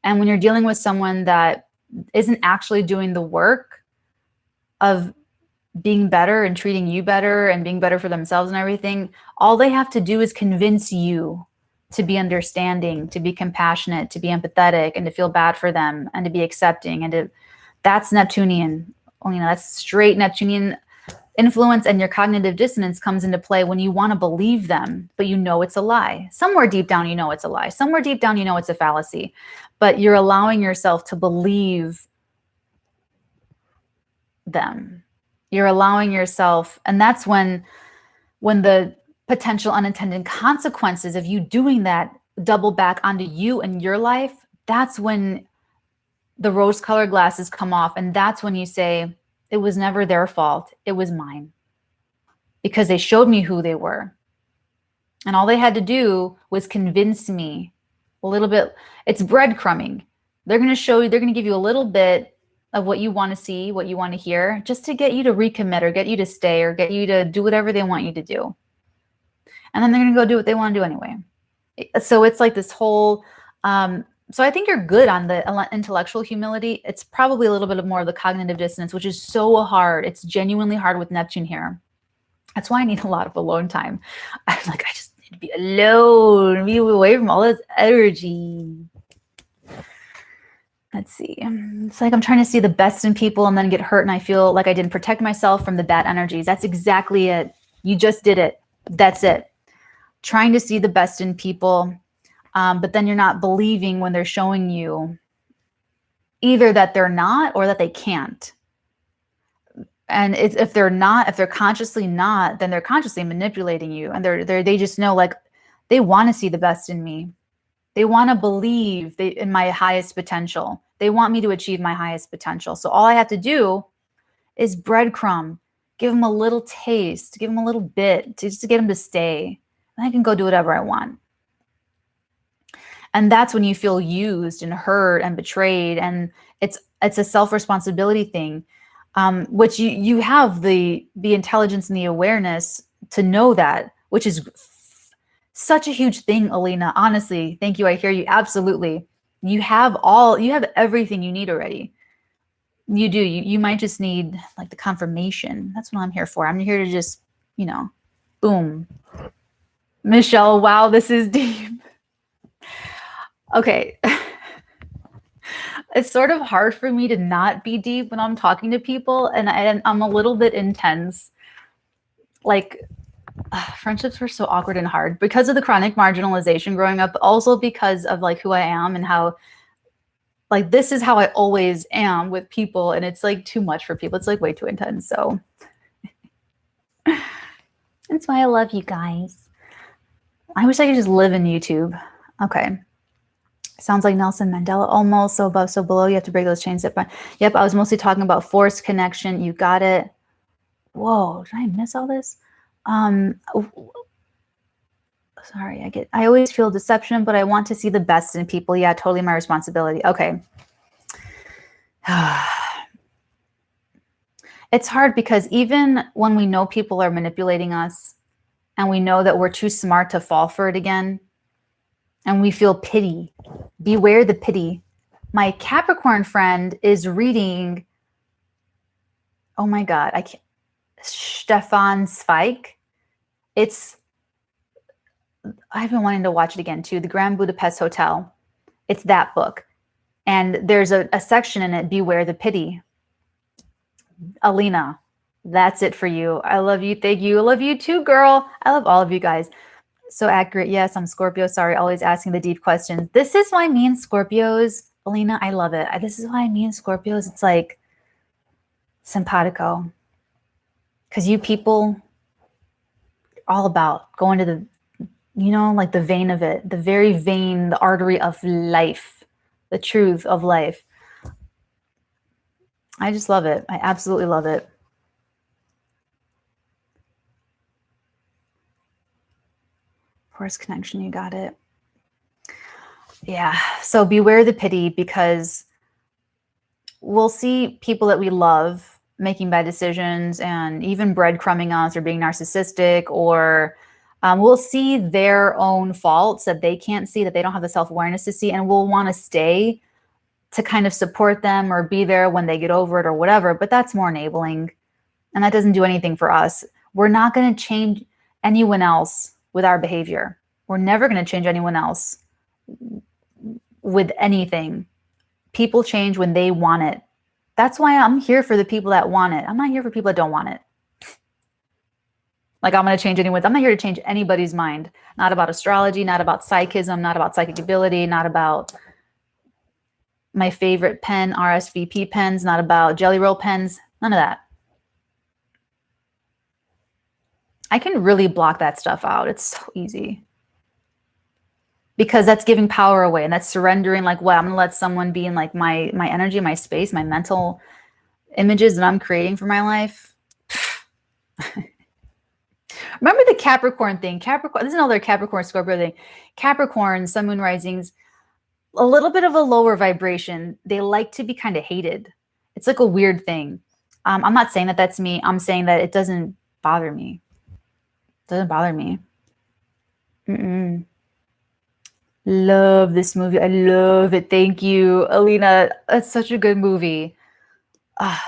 And when you're dealing with someone that isn't actually doing the work of being better and treating you better and being better for themselves and everything, all they have to do is convince you to be understanding, to be compassionate, to be empathetic, and to feel bad for them, and to be accepting. And that's Neptunian. You know, that's straight Neptunian influence, and your cognitive dissonance comes into play when you want to believe them, but you know it's a lie. Somewhere deep down, you know it's a lie. Somewhere deep down, you know it's a fallacy, but you're allowing yourself to believe them. You're allowing yourself, and that's when the potential unintended consequences of you doing that double back onto you and your life, that's when the rose-colored glasses come off, and that's when you say, it was never their fault, it was mine. Because they showed me who they were. And all they had to do was convince me a little bit. It's breadcrumbing. They're going to show you, they're going to give you a little bit of what you want to see, what you want to hear, just to get you to recommit or get you to stay or get you to do whatever they want you to do. And then they're going to go do what they want to do anyway. So it's like this whole, so I think you're good on the intellectual humility. It's probably a little bit more of the cognitive dissonance, which is so hard. It's genuinely hard with Neptune here. That's why I need a lot of alone time. I'm like, I just need to be alone, be away from all this energy. Let's see. It's like I'm trying to see the best in people and then get hurt, and I feel like I didn't protect myself from the bad energies. That's exactly it. You just did it. That's it. Trying to see the best in people, but then you're not believing when they're showing you either that they're not or that they can't. And if they're consciously not, then they're consciously manipulating you, and they just know, like, they want to see the best in me. They want to believe in my highest potential. They want me to achieve my highest potential. So all I have to do is breadcrumb, give them a little taste, give them a little bit, just to get them to stay. And I can go do whatever I want. And that's when you feel used and hurt and betrayed. And it's a self-responsibility thing, which you have the intelligence and the awareness to know that, which is such a huge thing, Alina. Honestly, thank you. I hear you. Absolutely. You have everything you need already. You do. You might just need like the confirmation. That's what I'm here for. I'm here to just, you know, boom. Michelle, wow, this is deep. Okay. It's sort of hard for me to not be deep when I'm talking to people, and I'm a little bit intense. Like, friendships were so awkward and hard because of the chronic marginalization growing up, also because of like who I am and how, like, this is how I always am with people, and it's like too much for people. It's like way too intense. So that's why I love you guys. I wish I could just live in YouTube. Okay. Sounds like Nelson Mandela, almost. So above, so below. You have to break those chains. Yep, I was mostly talking about forced connection. You got it. Whoa, did I miss all this? Sorry, I always feel deception, but I want to see the best in people. Yeah, totally my responsibility. Okay. It's hard because even when we know people are manipulating us and we know that we're too smart to fall for it again, and we feel pity, beware the pity. My Capricorn friend is reading, oh my God, I can't, Stefan Zweig. I've been wanting to watch it again too, The Grand Budapest Hotel. It's that book. And there's a section in it, beware the pity. Alina, that's it for you. I love you. Thank you. I love you too, girl. I love all of you guys. So accurate. Yes, I'm Scorpio. Sorry, always asking the deep questions. This is why me and Scorpios, Alina, I love it. This is why me and Scorpios, it's like simpatico. Because you people, all about going to the, like the vein of it, the very vein, the artery of life, the truth of life. I just love it. I absolutely love it. Force connection, you got it. Yeah, so beware the pity, because we'll see people that we love making bad decisions and even breadcrumbing us or being narcissistic, or we'll see their own faults that they can't see, that they don't have the self-awareness to see, and we'll want to stay to kind of support them or be there when they get over it or whatever, but that's more enabling, and that doesn't do anything for us. We're not going to change anyone else with our behavior. We're never going to change anyone else with anything. People change when they want it. That's why I'm here for the people that want it. I'm not here for people that don't want it. Like I'm going to change anyone's. I'm not here to change anybody's mind. Not about astrology, not about psychism, not about psychic ability, not about my favorite pen, RSVP pens, not about Jelly Roll pens, none of that. I can really block that stuff out. It's so easy. Because that's giving power away, and that's surrendering, like, what, I'm gonna let someone be in like my energy, my space, my mental images that I'm creating for my life. Remember the Capricorn thing? Capricorn, this is another Capricorn Scorpio thing. Capricorn, sun, moon, risings, a little bit of a lower vibration. They like to be kind of hated. It's like a weird thing. I'm not saying that that's me. I'm saying that it doesn't bother me. It doesn't bother me. Love this movie. I love it. Thank you, Alina. That's such a good movie. Oh,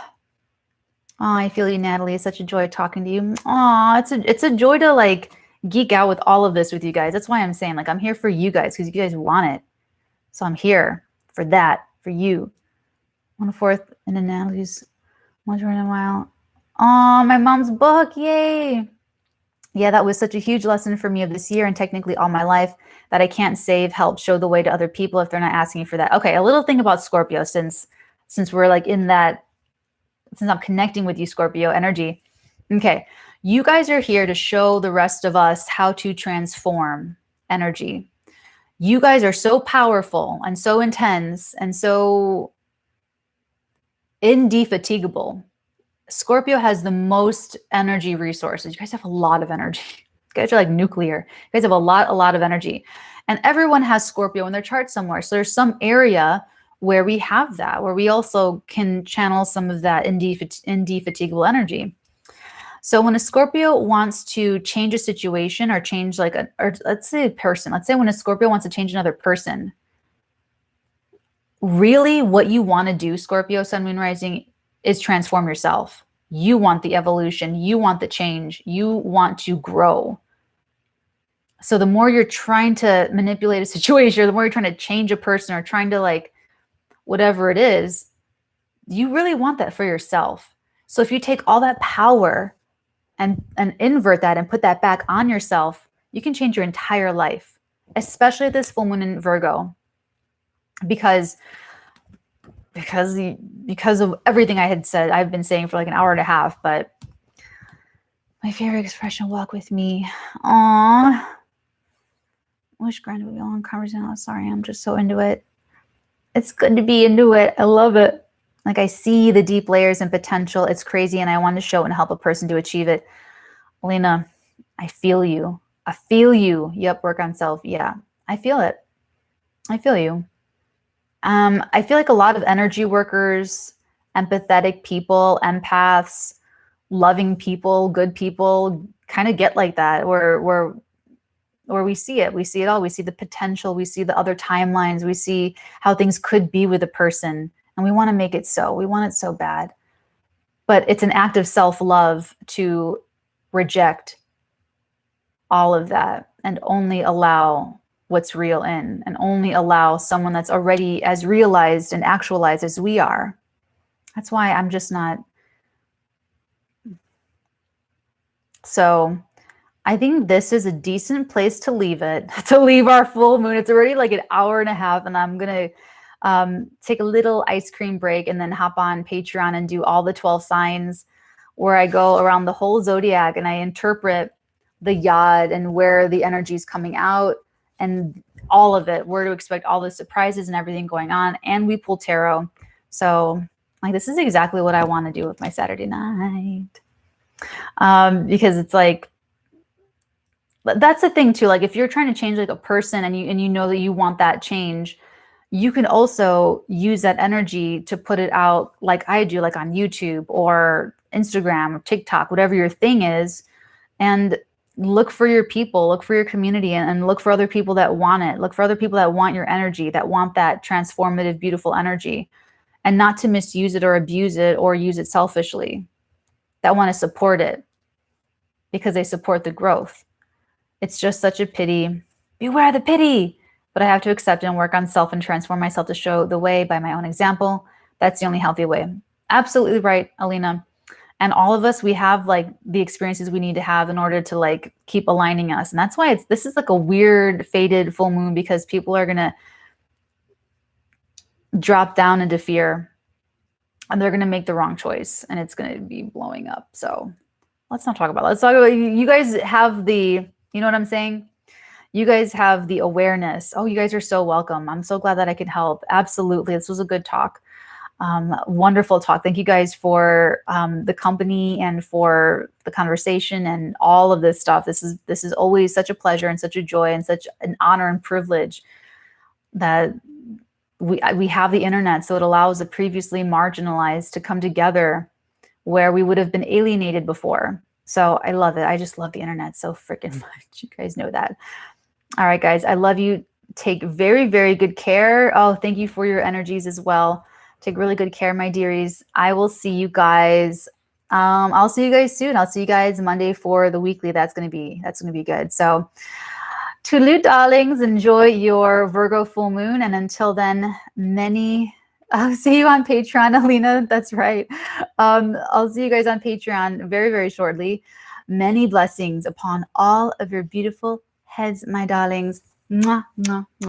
I feel you, Natalie. It's such a joy talking to you. Oh, it's a joy to like geek out with all of this with you guys. That's why I'm saying, like, I'm here for you guys because you guys want it. So I'm here for that, for you. 1/4 in Natalie's once in a while. Oh, my mom's book. Yay. Yeah, that was such a huge lesson for me of this year and technically all my life, that I can't save, help, show the way to other people if they're not asking for that. Okay, a little thing about Scorpio, since we're like in that, since I'm connecting with you, Scorpio energy. Okay, you guys are here to show the rest of us how to transform energy. You guys are so powerful and so intense and so indefatigable. Scorpio has the most energy resources. You guys have a lot of energy. You guys are like nuclear. You guys have a lot of energy. And everyone has Scorpio in their chart somewhere. So there's some area where we have that, where we also can channel some of that indefatigable energy. So when a Scorpio wants to change a situation or change like or let's say a person, let's say when a Scorpio wants to change another person, really what you want to do, Scorpio, sun, moon, rising, is transform yourself. You want the evolution. You want the change. You want to grow. So the more you're trying to manipulate a situation, or the more you're trying to change a person or trying to like whatever it is, you really want that for yourself. So if you take all that power and invert that and put that back on yourself, you can change your entire life, especially this full moon in Virgo. Because of everything I had said, I've been saying for like an hour and a half, but my favorite expression, walk with me. Aww. Wish granted we all in conversation. Sorry, I'm just so into it. It's good to be into it. I love it. Like I see the deep layers and potential. It's crazy, and I want to show and help a person to achieve it. Alina, I feel you. I feel you. Yep, work on self. Yeah, I feel it. I feel you. I feel like a lot of energy workers, empathetic people, empaths, loving people, good people kind of get like that, where we see it. We see it all. We see the potential. We see the other timelines. We see how things could be with a person. And we want to make it so. We want it so bad. But it's an act of self-love to reject all of that and only allow what's real in, and only allow someone that's already as realized and actualized as we are. That's why I'm just not. So I think this is a decent place to leave it, to leave our full moon. It's already like an hour and a half, and I'm going to take a little ice cream break and then hop on Patreon and do all the 12 signs, where I go around the whole zodiac and I interpret the yod and where the energy is coming out and all of it, where to expect all the surprises and everything going on. And we pull tarot. So like, this is exactly what I want to do with my Saturday night. Because it's like, that's the thing too. Like if you're trying to change like a person and you know that you want that change, you can also use that energy to put it out like I do, like on YouTube or Instagram or TikTok, whatever your thing is, and look for your people, look for your community, and look for other people that want it. Look for other people that want your energy, that want that transformative, beautiful energy, and not to misuse it or abuse it or use it selfishly, that want to support it because they support the growth. It's just such a pity. Beware the pity. But I have to accept and work on self and transform myself to show the way by my own example. That's the only healthy way. Absolutely right, Alina. And all of us, we have like the experiences we need to have in order to like keep aligning us. And that's why this is like a weird faded full moon, because people are going to drop down into fear and they're going to make the wrong choice and it's going to be blowing up. So let's not talk about it. Let's talk about, you guys have the, you know what I'm saying? You guys have the awareness. Oh, you guys are so welcome. I'm so glad that I could help. Absolutely. This was a good talk. Wonderful talk. Thank you guys for the company and for the conversation and all of this stuff. This is always such a pleasure and such a joy and such an honor and privilege that we have the internet. So it allows the previously marginalized to come together where we would have been alienated before. So I love it. I just love the internet so freaking much. You guys know that. All right, guys. I love you. Take very, very good care. Oh, thank you for your energies as well. Take really good care, my dearies. I will see you guys. I'll see you guys soon. I'll see you guys Monday for the weekly. That's gonna be good. So, toodaloo, darlings. Enjoy your Virgo full moon, and until then, I'll see you on Patreon, Alina. That's right. I'll see you guys on Patreon very, very shortly. Many blessings upon all of your beautiful heads, my darlings. Mwah, mwah, mwah.